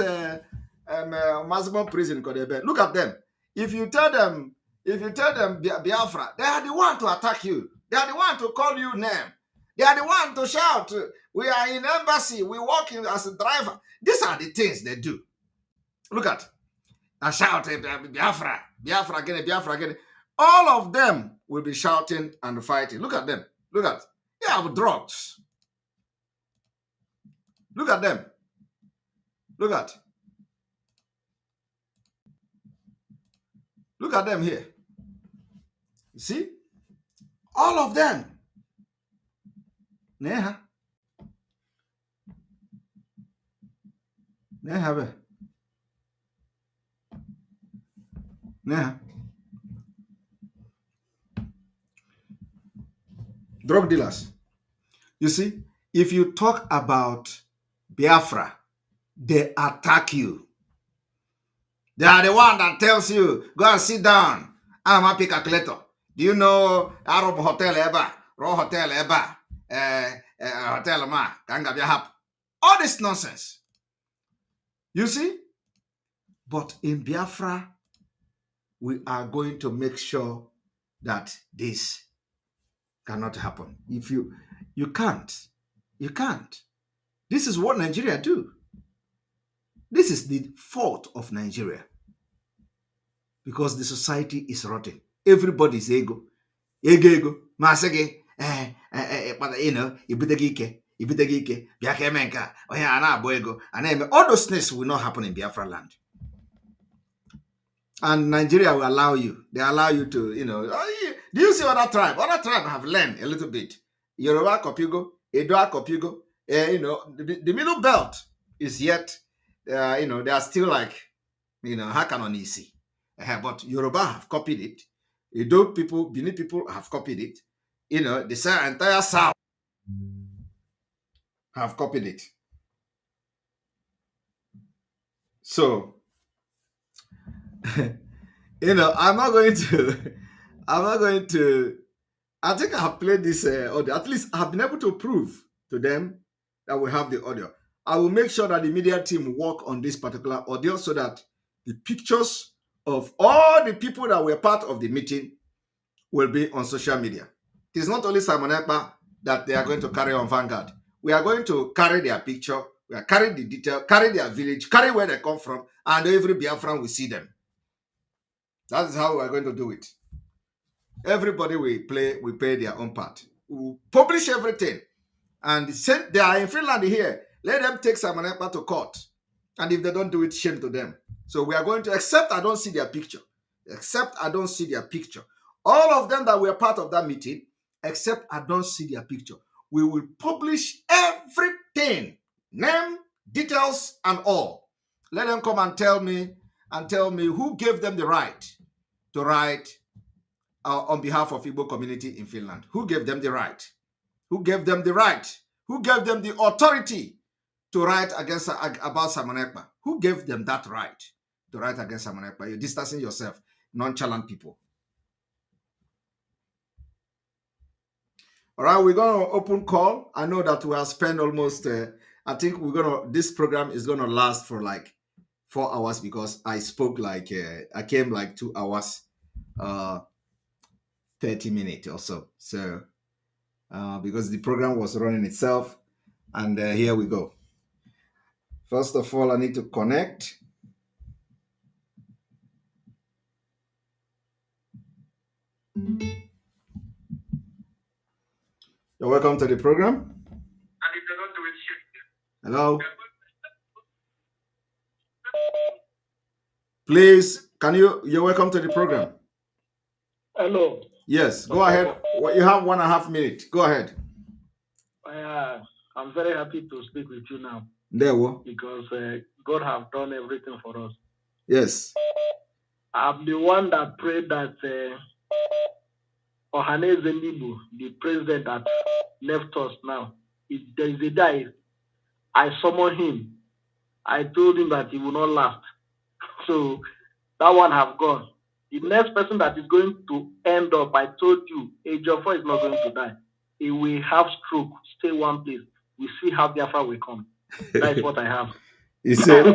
maximum prison. Look at them. If you tell them Biafra, they are the one to attack you. They are the one to call you name. They are the one to shout, we are in embassy, we work as a driver. These are the things they do. Look at. I shout, Biafra, Biafra again, Biafra again. All of them will be shouting and fighting. Look at them. Look at. They have drugs. Look at them. Look at. Look at them here. You see? All of them. Neha. Neha. Neha. Drug dealers. You see, if you talk about Biafra, they attack you. They are the one that tells you, go and sit down. I'm a calculator. Do you know Arab Hotel Eba? Raw Hotel Eba? Hotel Ma? All this nonsense. You see? But in Biafra, we are going to make sure that this cannot happen. If you can't. This is what Nigeria do. This is the fault of Nigeria. Because the society is rotten. Everybody is ego. Ego. Masege. All those things will not happen in Biafra land. And Nigeria will allow you. They allow you to, do you see other tribe? Other tribe have learned a little bit. Yoruba, Kopigo, Edua, Kopigo. The middle belt is yet, they are still like, Hakanonisi. But Yoruba have copied it. Edo people, Benin people have copied it. The entire South have copied it. So, I'm not going to, I think I have played this audio. At least I have been able to prove to them that we have the audio. I will make sure that the media team work on this particular audio so that the pictures of all the people that were part of the meeting will be on social media. It is not only Simon Ekpa that they are going to carry on Vanguard. We are going to carry their picture, we are carrying the detail, carry their village, carry where they come from, and every Biafran will see them. That is how we are going to do it. Everybody will play their own part. We will publish everything. And they are in Finland here. Let them take Simon Ekpa to court. And if they don't do it, shame to them. So we are going to, except I don't see their picture. All of them that were part of that meeting, except I don't see their picture. We will publish everything. Name, details, and all. Let them come and tell me who gave them the right to write on behalf of Igbo community in Finland. Who gave them the right? Who gave them the right? Who gave them the authority to write about Simon Ekpa? Who gave them that right to write against Simon Ekpa? You're distancing yourself, nonchalant people. All right, we're going to open call. I know that we have spent almost, I think this program is going to last for like 4 hours because I spoke I came like 2 hours 30 minutes or so. So, because the program was running itself, and here we go. First of all, I need to connect. You're welcome to the program. Hello. Please, you're welcome to the program. Hello. Yes, go ahead. You have 1.5 minutes. Go ahead. I'm very happy to speak with you now. There we because God have done everything for us. Yes. I'm the one that prayed that Ohaneze Nibu, the president that left us now, if there is a day, I summoned him. I told him that he will not last. So that one have gone. The next person that is going to end up, I told you, Ejiofor is not going to die. He will have stroke, stay one place. We see how Biafra will come. That's what I have. You said,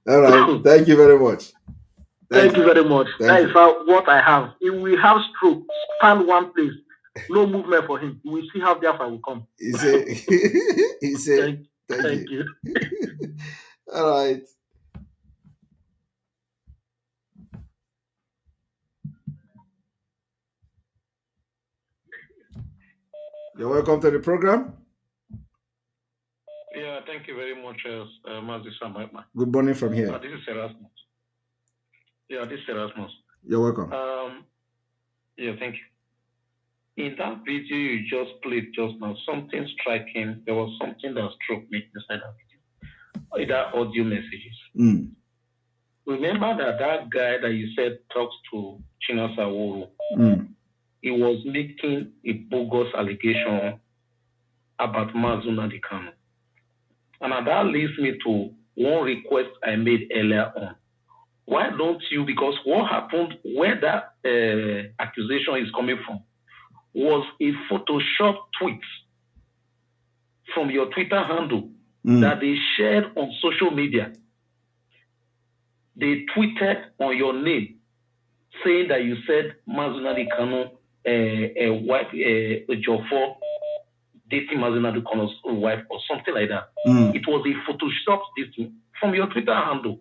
all right. Thank you very much. Thank you very much. That is what I have. He will have stroke, stand one place, no movement for him. We will see how Biafra will come. He said, thank you. All right. You're welcome to the program. Yeah, thank you very much, Mazi Samuel. Good morning from here. This is Erasmus. Yeah, this is Erasmus. You're welcome. Yeah, thank you. In that video you just played just now, something striking. There was something that struck me inside that video. That audio messages. Remember that guy that you said talks to Chinasa Wuru, he was making a bogus allegation about Mazuna Dikano. And that leads me to one request I made earlier on. Why don't you, because what happened, where that accusation is coming from, was a Photoshop tweet from your Twitter handle that they shared on social media. They tweeted on your name saying that you said Mazuna Dikano, wife, Ejiofor, dating Mazuna Dikano's wife or something like that. It was a Photoshop thing from your Twitter handle.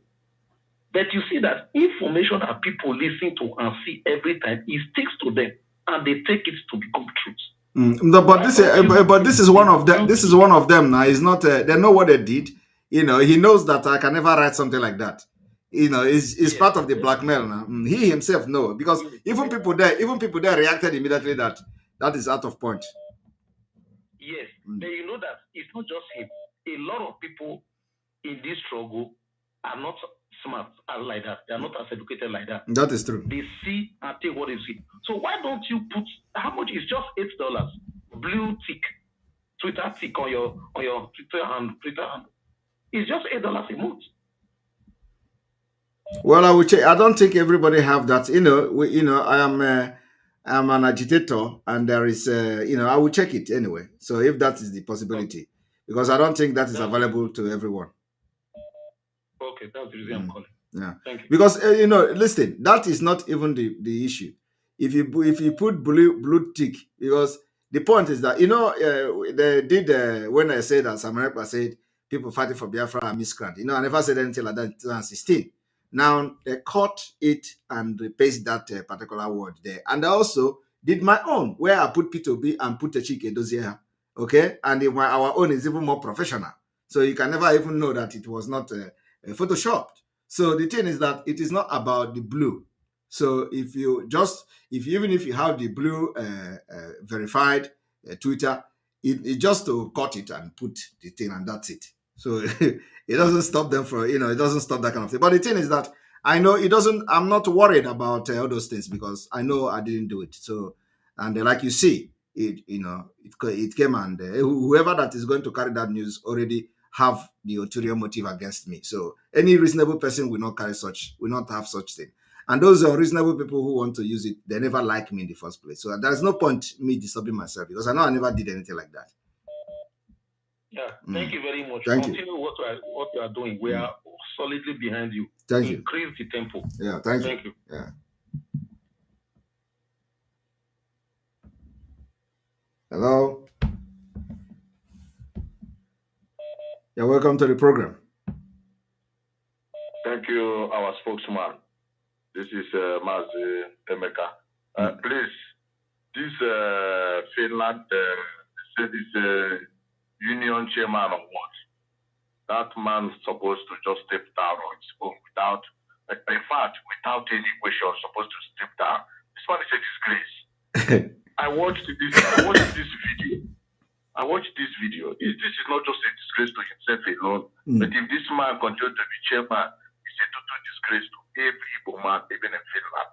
But you see that information that people listen to and see every time, it sticks to them and they take it to become truth. No, but this is one of them. This is one of them now. It's not. They know what they did. You know, he knows that I can never write something like that. You know, it's part of the blackmail now. He himself knows, because even people there reacted immediately that is out of point. Yes, but you know that it's not just him. A lot of people in this struggle are not smart like that. They are not as educated like that. That is true. They see and take what they see. So why don't you put, how much is just $8? Blue tick, Twitter tick on your Twitter handle. It's just $8 a month. Well, I will check. I don't think everybody have that. You know, I'm an agitator, and there is, I will check it anyway. So if that is the possibility, because I don't think that is available to everyone. Okay, that's the reason I'm calling. Yeah, thank you. Because listen, that is not even the issue. If you put blue tick, because the point is that they did when I said that Ekpa said people fighting for Biafra are miscreant. I never said anything like that in 2016. Now they caught it and replaced that particular word there, and I also did my own where I put P2B and put a Chike Dozier. Okay, and our own is even more professional, so you can never even know that it was not photoshopped. So the thing is that it is not about the blue. So even if you have the blue verified Twitter, it just to cut it and put the thing, and that's it. So it doesn't stop them from, it doesn't stop that kind of thing. But the thing is that I know it doesn't, I'm not worried about all those things, because I know I didn't do it. So, and like you see, it came, and whoever that is going to carry that news already have the ulterior motive against me. So any reasonable person will not have such thing. And those unreasonable people who want to use it, they never like me in the first place. So there's no point me disturbing myself, because I know I never did anything like that. Yeah, thank you very much. Thank Continue you. what you are doing. We are solidly behind you. Thank Increase the tempo. you. Yeah, thank you. Yeah. Hello. You're welcome to the program. Thank you, our spokesman. This is Mazi Emeka. Please, this Finland, this union chairman or what? That man supposed to just step down on his own without, in fact, without any question, supposed to step down. This man is a disgrace. I watched this video. This is not just a disgrace to himself alone, but if this man continues to be chairman, it's a total disgrace to every Igbo man, even in Finland.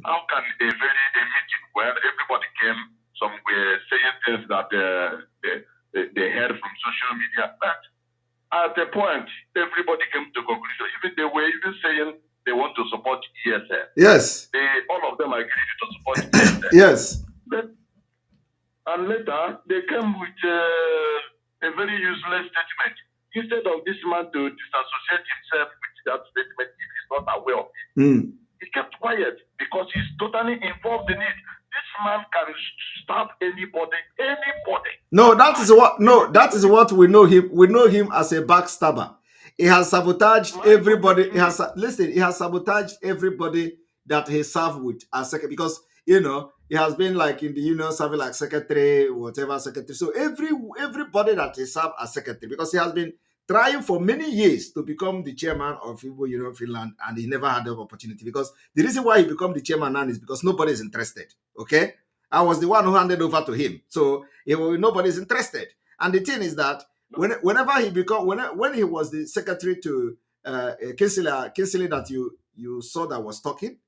How can a meeting where everybody came, some were saying things that they heard from social media, but at the point, everybody came to conclusion. Even they were even saying they want to support ESN. Yes. All of them agreed to support ESN. Yes. And later, they came with a very useless statement. Instead of this man to disassociate himself with that statement, if he's not aware of it, he kept quiet because he's totally involved in it. This man can stab anybody. No, that is what we know him. We know him as a backstabber. He has sabotaged everybody. He has sabotaged everybody that he served with as second, because he has been like in the union serving like secretary, whatever secretary. So everybody that he served as secretary, because he has been trying for many years to become the chairman of Igbo Union Finland, and he never had the opportunity. Because the reason why he became the chairman now is because nobody is interested. Okay, I was the one who handed over to him, so nobody is interested. And the thing is that whenever he when he was the secretary to Kinsley that you saw that was talking,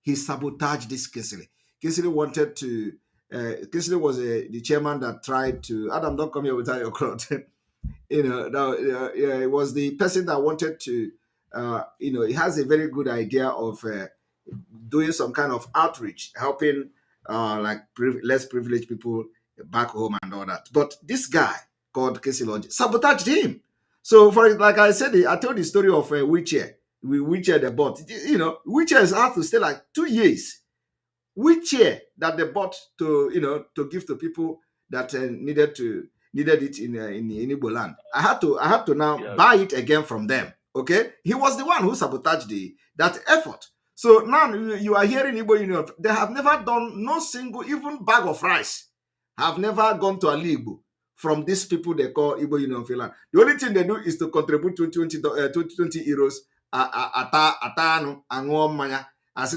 he sabotaged this Kinsley. Kinsley wanted to. Kinsley was the chairman that tried to. Adam, don't come here without your cloth. It was the person that wanted to. He has a very good idea of doing some kind of outreach, helping less privileged people back home and all that. But this guy called Kinsley sabotaged him. So, like I said, I told the story of wheelchair. Wheelchair they bought. Wheelchairs have to stay like 2 years. Wheelchair that they bought to give to people that needed it in Igbo land. I had to now buy it again from them. Okay, he was the one who sabotaged that effort. So now you are hearing Igbo Union. They have never done no single even bag of rice. Have never gone to Ali Igbo from these people they call Igbo Union Finland. The only thing they do is to contribute 20 euros atano and manya. I am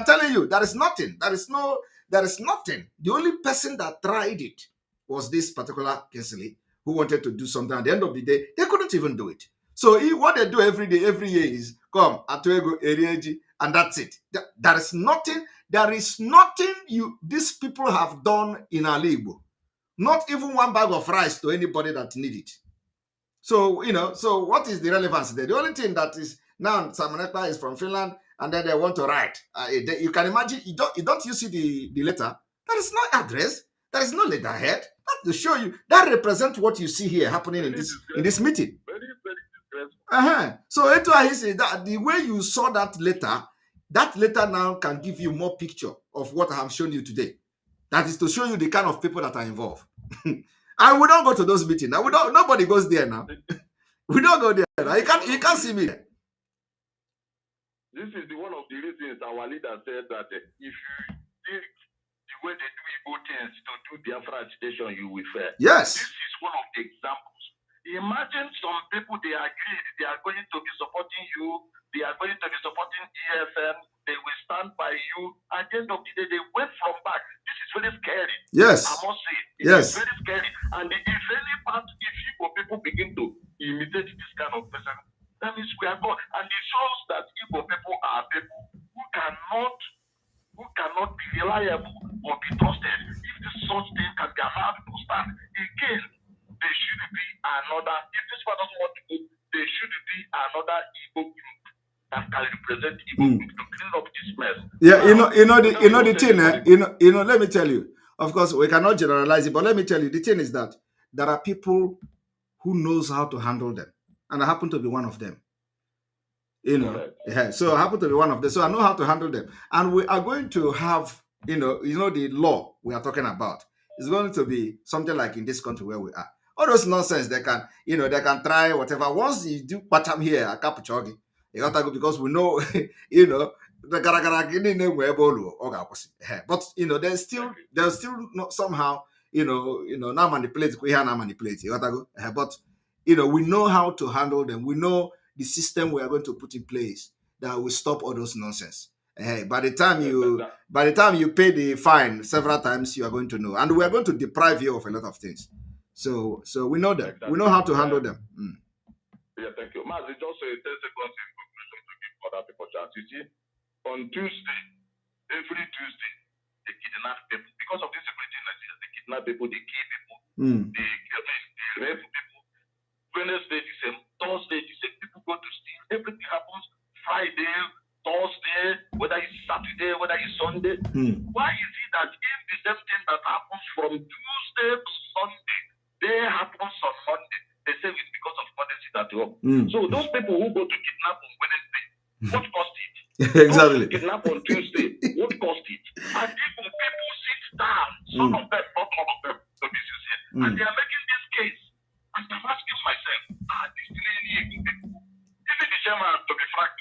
telling you, there is nothing. There is nothing. The only person that tried it was this particular Kinsley, who wanted to do something. At the end of the day, they couldn't even do it. So what they do every year is come Atuego Erieji, and that's it. There is nothing. There is nothing these people have done in Igbo. Not even one bag of rice to anybody that need it. So so what is the relevance there? The only thing that is now, Simon Ekpa is from Finland, and then they want to write. You can imagine, don't you see the letter? There is no address. There is no letterhead. That to show you, that represents what you see here happening in this meeting. Very, very disgraceful. So that's why he said that the way you saw that letter now can give you more picture of what I have shown you today. That is to show you the kind of people that are involved. And we don't go to those meetings. Now nobody goes there now. We don't go there now. You can't see me there. This is one of the reasons our leader said that if you think the way they do Igbo things to do Biafra agitation, you will fail. Yes. This is one of the examples. Imagine some people, they agreed, they are going to be supporting you, they are going to be supporting EFN, they will stand by you. At the end of the day, they went from back. This is very scary. Yes. I must say. Yes. It's very scary. And if any part, if people begin to imitate this kind of person, that means we are gone. And it shows that Igbo people are people who cannot be reliable or be trusted. If this such thing can be allowed to stand, again, there should be another. If this one doesn't want to go, there should be another Igbo group that can represent Igbo group to clean up this mess. Yeah, the thing. Let me tell you. Of course, we cannot generalize it, but let me tell you, the thing is that there are people who knows how to handle them. And I happen to be one of them. So I happen to be one of them. So I know how to handle them. And we are going to have the law we are talking about is going to be something like in this country where we are. All those nonsense, they can try whatever. Once you do pattern here, I can't chogi. You got to go because we know, the but there's still not somehow, now manipulate, now manipulate. You got to go. But we know how to handle them. We know the system we are going to put in place that will stop all those nonsense. By the time you pay the fine several times, you are going to know, and we are going to deprive you of a lot of things. So we know them. Exactly. We know how to handle them. Yeah, thank you. Mazi, just 10 seconds in conclusion to give other people chance. You see, on Tuesday, every Tuesday, they kidnap people. Because of this security in Nigeria, they kidnap people, they kill people, they rape people. Wednesday, the same. Thursday, the same. People go to steal. Everything happens. Friday, Thursday, whether it's Saturday, whether it's Sunday. Why is it that if the same thing that happens from Tuesday to Sunday, they happens on Monday? They say it's because of policy that you have. So those people who go to kidnap on Wednesday, what cost it? Exactly. Those who kidnap on Tuesday, what cost it? And even people sit down, some of them, not all of them, to be sincere, and they are making this case. And I'm asking myself, this really a good people? Even the chairman, to be frank,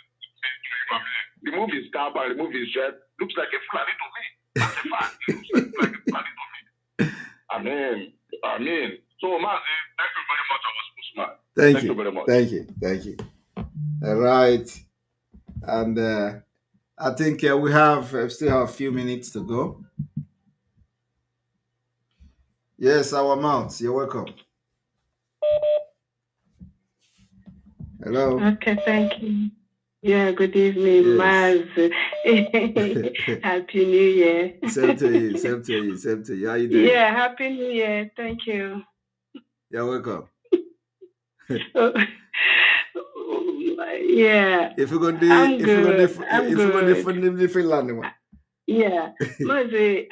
remove his cap and remove his shirt, looks like a Fulani to me. That's a fact. It looks like a Fulani to me. Amen. So, Mazi, thank you very much, our spokesman. Thank you very much. Thank you. All right. And I think we still have a few minutes to go. Yes, our mounts, you're welcome. Hello. Okay, thank you. Yeah, good evening, Maz. Happy New Year. Same to you. How you doing? Yeah, Happy New Year. Thank you. You're welcome. Yeah. If you're going to Finland. Yeah. Mazi,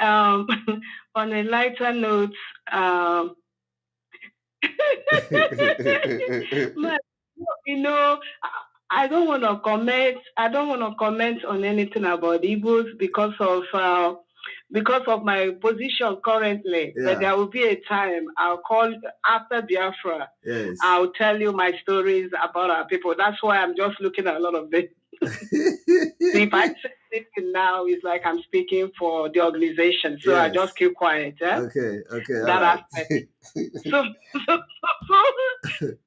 on a lighter note, I don't want to comment. I don't want to comment on anything about Igbos because of my position currently. Yeah. But there will be a time I'll call after Biafra. Yes. I'll tell you my stories about our people. That's why I'm just looking at a lot of them. If I say anything now, it's like I'm speaking for the organization. So I just keep quiet. Okay. That aspect.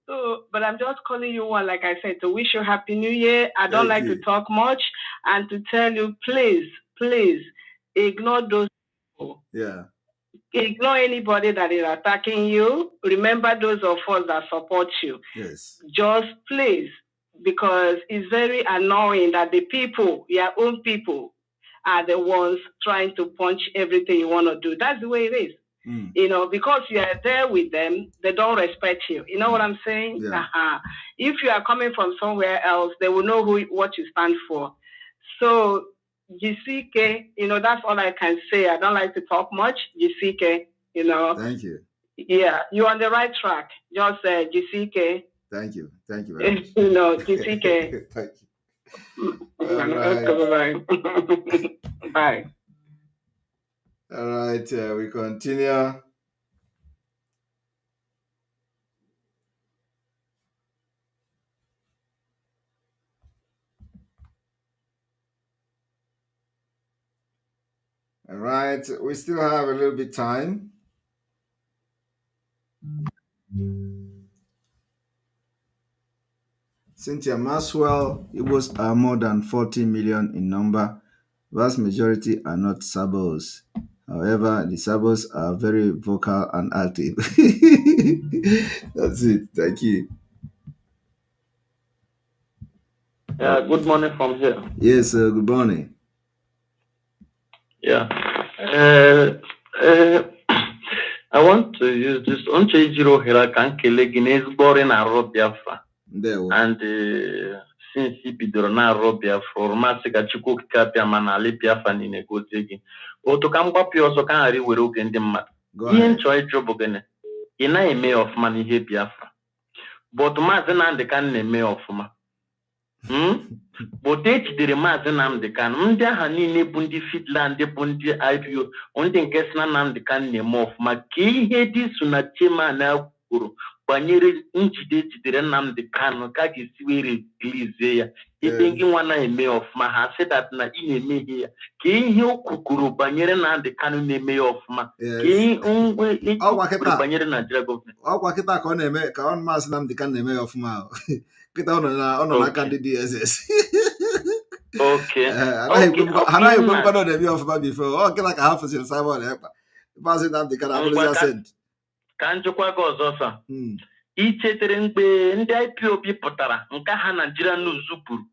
So, but I'm just calling you one, like I said, to wish you Happy New Year. I don't like to talk much and to tell you, please, ignore those people. Yeah. Ignore anybody that is attacking you. Remember those of us that support you. Yes. Just please, because it's very annoying that the people, your own people, are the ones trying to punch everything you want to do. That's the way it is. Because you are there with them, they don't respect you. You know what I'm saying? Yeah. If you are coming from somewhere else, they will know what you stand for. So, GCK, that's all I can say. I don't like to talk much. GCK, Thank you. Yeah, you're on the right track. Just GCK. Thank you very much. GCK. Thank you. All right. Bye. All right, we continue. All right, we still have a little bit time. Cynthia Maxwell, Igbos are more than 40 million in number. Vast majority are not Sabos. However, the Sabos are very vocal and active. That's it. Thank you. Yeah, good morning from here. Yes, good morning. Yeah. I want to use this. And since he bidoro na Robia for Masika Chiku Kapia Manali Piafa ni negotiating. Otokam Papio can I will open the mat. He enjoy Jobogene. In a may of money he Piafra. But Mazan and the can name of ma. But they jidere Maazị Nnamdi Kanu ndị agha niile bụ ndị Finland bụ ndị IPO ndị nke si na Nnamdi Kanu na-eme ọfụma ka ihe dị so na chairman kwuru banyere njide jidere Nnamdi Kanu ka ga-esi were release ya ebe gị nwa na-eme ọfụma ha sị that na ị na-eme ihe ya ka ihe o kwuru banyere Nnamdi Kanu na-eme ya ọfụma ka ihe kwuru banyere Nigeria gọọmenti ọkwa kịta ka ọ na-eme ka ọ Maazị Nnamdi Kanu na-eme ya ọfụma kịta ọ nọ n'aka ndị DSS anaghị ekwe mkwado na-eme ọfụma bifo ọ kịta ka ha fụsiri Simon Ekpa Maazị Nnamdi Kanu abụrụzi asent ka njikwa gị ọzọ sa ichetere mgbe ndị IPOB pụtara nke ha Nigeria News kwuru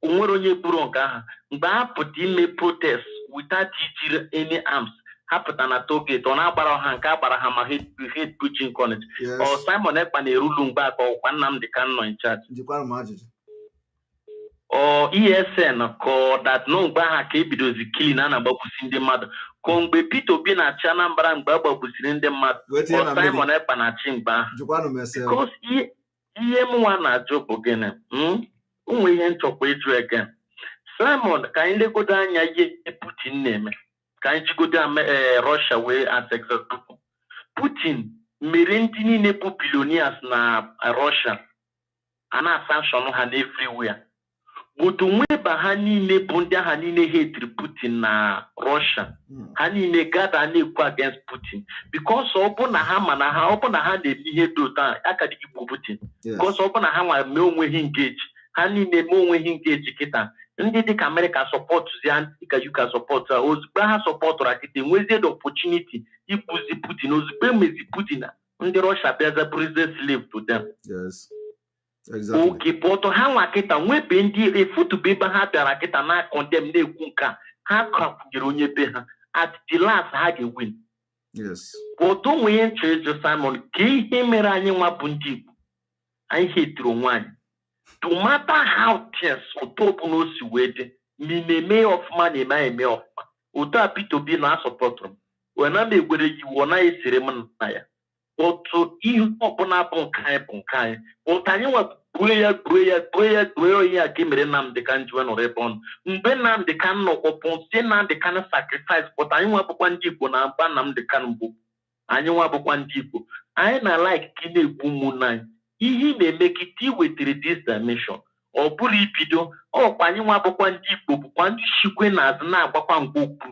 onwere onye kwuru nke ha mgbe ha pụta ime protest without ijiri any arms ha pụta na tollgate ọ na-agbara ha nke agbara ha ma hate preaching college ọ Simon Ekpa na-erulu mgbe aka ọkwa Nnamdi Kanu nọ in charge ọ ESN ka that no mgbe aha ka ebidozi killing a na-agbagbusi ndị mmadụ ka mgbe Peter Obi na-achị Anambra mgbe agbagbusiri ndị mmadụ ọ Simon Ekpa na-achị mgbe ahụ because ihe mụnwa na-ajụ bụ gịnị ụmụ ihe nchọkwa ịjụ again Simon ka anyị legodo anya ihe Putin na-eme ka anyị jigodo Russia wee as example Putin mere ndị niile bụ billionaires na Russia a na-sanction ha everywhere but nweba ha niile bụ ndị agha niile hatiri Putin na Russia ha niile gada na-ekwu against Putin because ọ bụ na ha mana ha ọ bụ na ha na-eme ihe dị otu a akadịghị igbo Putin because ọ bụ na ha nwa mee onwe ha engage ha niile mee onwe ha engage kịta ndị dịka America support ya dịka UK support ozugbo ha support rakịta enwezie the opportunity ịkpụzi Putin ozugbo emezi Putin na ndị Russia bịaza bụrụzie slave to them. Exactly. Okay, but ha nwa kịta nwebe ndị efutube ebe ha bịara kịta na condemn na-ekwu nka ha kakwunyere onye be ha at the last ha ga-win. Yes. But onwe ihe nche ejo Simon ka ihe mere anyị nwa bụ ndị Igbo anyị hetiri onwe anyị no matter how things ụtọ bụ na o si wee dị ma ị na-eme ọfụma na eme eme ọfụma ụtọ a Peter Obi na-asọpọtụrụ m wee na na-egwere iwu ọ naghị esere m na ya otu ihe ọbụla bụ nke anyị bụ nke anyị ụtọ anyị nwa gbuo onye a ka emere Nnamdi Kanu ji wee nọrọ ebe ọnụ mgbe Nnamdi Kanu nọkwọpụ si Nnamdi Kanu sacrifice pụta anyị nwa bụkwa ndị Igbo na mgba Nnamdi Kanu mbụ anyị nwa bụkwa ndị Igbo anyị na like ka ị na-egbu ụmụnne anyị ihe na-eme ka ị wetara this dimension ọ bụrụ ibido ọkwa anyị nwa bụkwa ndị Igbo bụkwa ndị shikwe n'azụ na-agbakwa mgbe okwu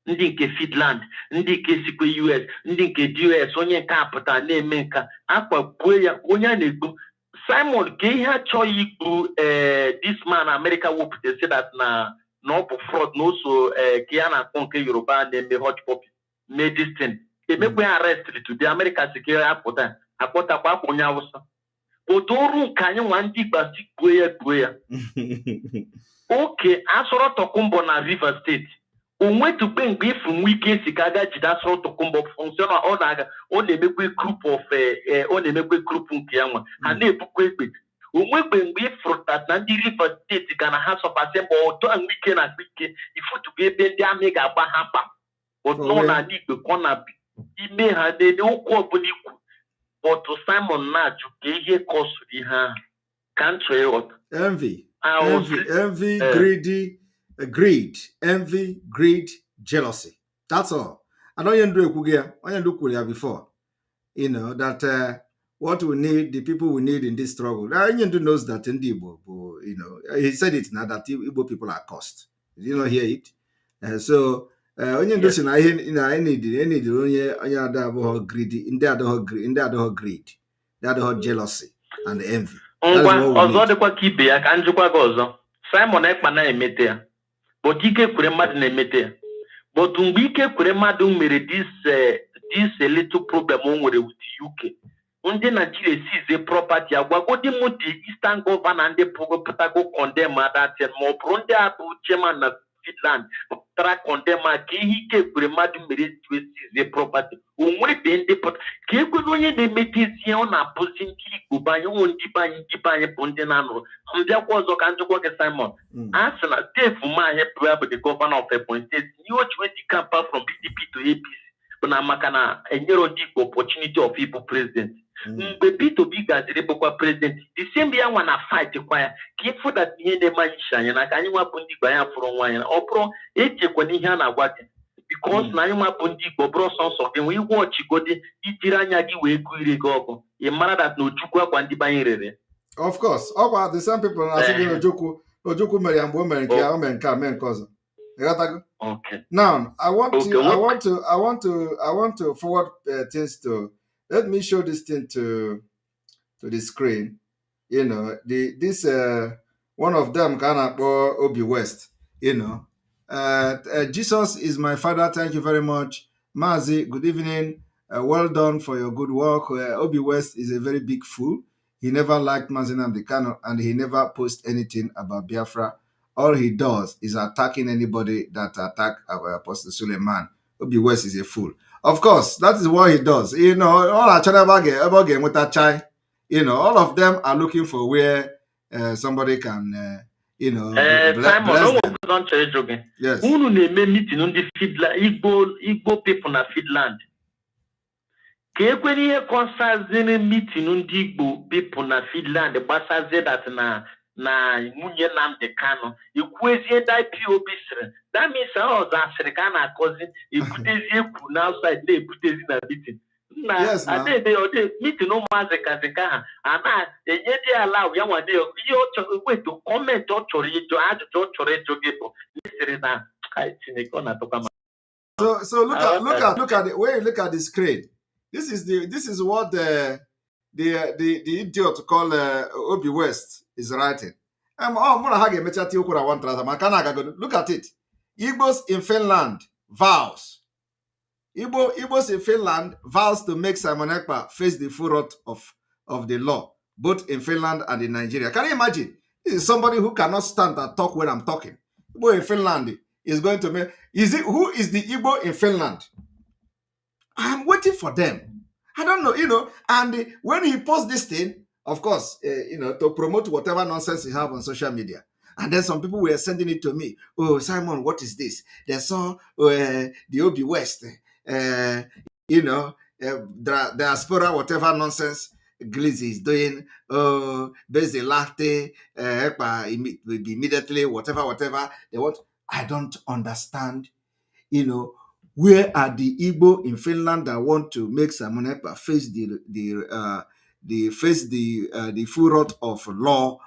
ndị nke Finland ndị nke sikwe US ndị nke US onye nke apụta na-eme nka akpagbuo ya onye a na-egbu Simon ka ihe achọghị igbu this man America wepụta say that na ọ bụ fraud na oso ka ya na-akpọ nke Yoruba na-eme hot copy medicine emekwe arrest today America si ka ya apụta akpọtakwa akwa onye Awụsa otu ọrụ nke anyị nwa ndị Igbo si gbuo ya oke Asọrọ Tokumbo na Rivers State onwetugbe mgbe ifu nwa ike si ka aga jide Asọrọ Tokumbo function ọ na-emekwe group of ọ na-emekwe group nke ya nwa ha na-ebukwa egbe onwegbe mgbe ifuru na ndị Rivers State ga na ha sọpasị mgbe ọtọ nwa ike na akpa ike ifutugbe ebe ndị amị ga-agba ha mkpa ụtọ na adị Igbo ka ọ na ime ha na-eme okwu ọbụla ikwu otu Simon na-ajụ ka ihe kọsuru ihe ahụ ka m chọọ ịghọta envy, greed, jealousy. That's all. I know you kwuru before. You know that what we need, the people we need in this struggle. Onyendu knows that in Igbo, you know, he said it now that Igbo people are cursed. Did you not hear it? So Onyendu si na I need onye ada greedy, ndị ada greed, ndị ada jealousy and envy. Ọzọ dịkwa ka ibe ya ka njikwa gị ọzọ Simon Ekpa na-emete ya but ike kwere mmadụ na-emete ya but mgbe ike kwere mmadụ mere this little problem o nwere with UK ndị Nigeria seize property agwagodi m the Eastern Governor ndị pụtago condemn that ma ọ bụrụ ndị a bụ chairman na Finland tara condemn ka ihe ike kwere mmadụ mere seize property onwebe ndị pụta ka ekwere onye na-emetezi ọ na-abụzi ndị Igbo banye ụmụ ndị banye bụ ndị na-anụrụ mbịakwa ọzọ ka njikwa gị Simon a sị na Dave Umahi bụ the governor of Ebonyi State ihe o ji wee dị campaign from PDP to APC bụ na maka na enyere ndị Igbo opportunity of ịbụ president Peter Obi gaziri bụkwa president the same ya nwa na fight kwa ya ka ịfụ that ihe na-eme anyị shi anya na ka anyị nwapụ ndị Igbo anya fụrụ nwa ya ọ bụrụ echekwa n'ihe a na-agwa gị because na anyị nwapụ ndị Igbo bụrụ sọnsọ gị nwee iwe ọchịgodi ijiri anya gị wee gụ ire gị ọgụ ị mara that na Ojukwu akwa ndị banye rere. Of course, all the same people are saying Ojukwu mere mgbe o mere nke ya o mere nke a mee nke ọzọ. Okay. Now, I want to forward things to. Let me show this thing to the screen. You know, this one of them kind of Obi West. You know, Jesus is my father. Thank you very much, Mazi. Good evening. Well done for your good work. Obi West is a very big fool. He never liked Mazi Nnamdi Kanu, and he never posts anything about Biafra. All he does is attacking anybody that attack our Apostle Suleiman. Obi West is a fool. Of course, that is what he does. You know, all our channel ever game with that chai. You know, all of them are looking for where somebody can, you know, bless them. Yes. Who meeting on the Igbo people na Finland? Kekweni concerns meeting on the Igbo people na Finland. Basa that na munye Nnamdi Kanu ikwezie da POB sire that means all that African na cousin ikutezie ku na outside dey putezi na meeting na ade dey meeting no mazeka ha ana enye dey allow ya nwa dey you wait to comment or chori ejo ajuju chori ejo gebo sire na kai Chineke na toka. So look at the way you look at the screen. This is what the idiot called Obi West is writing. Look at it. Igbos in Finland vows. Igbos in Finland vows to make Simon Ekpa face the full wrath of the law, both in Finland and in Nigeria. Can you imagine? This is somebody who cannot stand and talk when I'm talking. Igbo in Finland is going to make. Who is the Igbo in Finland? I'm waiting for them. I don't know, you know. And when he posts this thing, of course, you know, to promote whatever nonsense he have on social media. And then some people were sending it to me. Oh, Simon, what is this? They saw the Obi West, you know, diaspora, whatever nonsense Glizzy is doing. Oh, Beze Latte, Ekpa immediately, whatever they want. I don't understand, you know. Where are the Igbo in Finland that want to make Simon Ekpa face the full wrath of law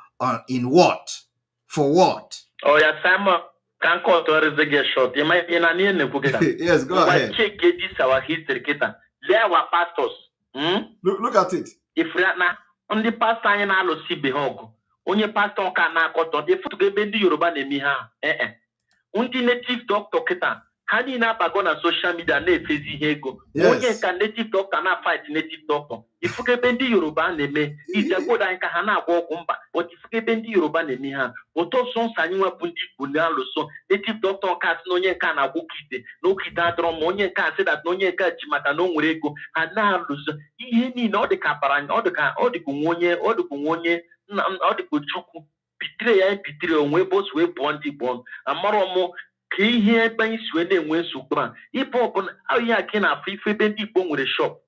in what? For what? Oh yeah, Simon can call to a short. You might in an yes, go ahead. Check this our history. There were pastors. Look at it. If we are now on the pastor in Alo Sibihog, only pastor can now cut on the foot to be Yoruba Nemiha. Undi native doctor Ketan. Hani na bago na social media na efezi hego. Onye ka native doctor na fight native doctor. Ifuke bendi Yoruba neme. Ijago da nka hana agwo kumba. But ifuke bendi Yoruba neme ha. Oto son sanywa bundi bunya loso. Native doctor ka no onye ka na bukite. No kita drum onye ka say that no onye ka chimaka no nwere ego. Hana loso. Ihe ni no de ka paranya. O de ku nwonye Chukwu. Pitre onwe boss we bondi bon. Amaro mo Ki here by Sweden when Supra. If open Aya can a free baby bone shop.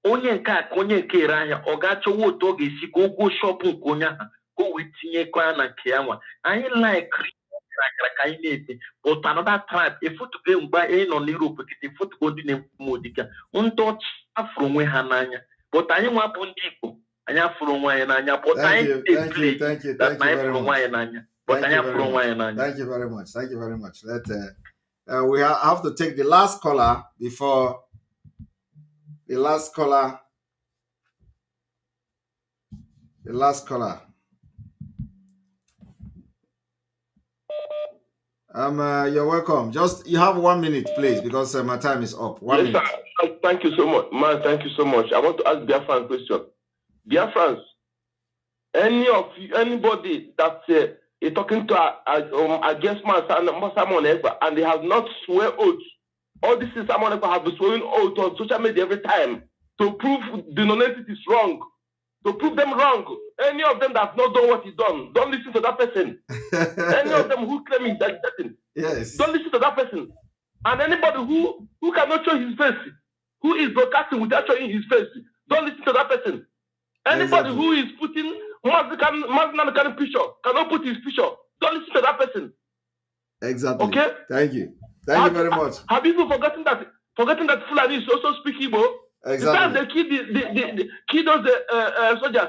Onye cat, Konye Keraya, or Gacho wood dog is go shop in Konya, go with Tinye Kwan and Kiawa. I like but another tribe, a foot to go by in on Europe, a foot go in Modica. Untouch from Hananya. But I am up on Dipo. I am from Wayananya, but I thank you very much. Thank you very much. Thank you very much. We have to take the last caller before the last caller. You're welcome. Just you have 1 minute, please, because my time is up. 1 minute. Sir. Thank you so much, man. Thank you so much. I want to ask Biafran a question. Biafrans, anybody that is talking to against Simon Ekpa, and they have not swear oath. All this is Simon Ekpa have been swearing oath on social media every time to prove the non-entity is wrong, to prove them wrong. Any of them that have not done what he's done, don't listen to that person. Any of them who claim he's that person, yes, don't listen to that person. And anybody who cannot show his face, who is broadcasting without showing his face, Don't listen to that person. Anybody who is putting Muslim picture cannot put his picture. Don't listen to that person. Exactly. Okay? Thank you. Thank you very much. Have people forgotten that Fulani is also speak Igbo? Exactly. The time they kill those soldiers,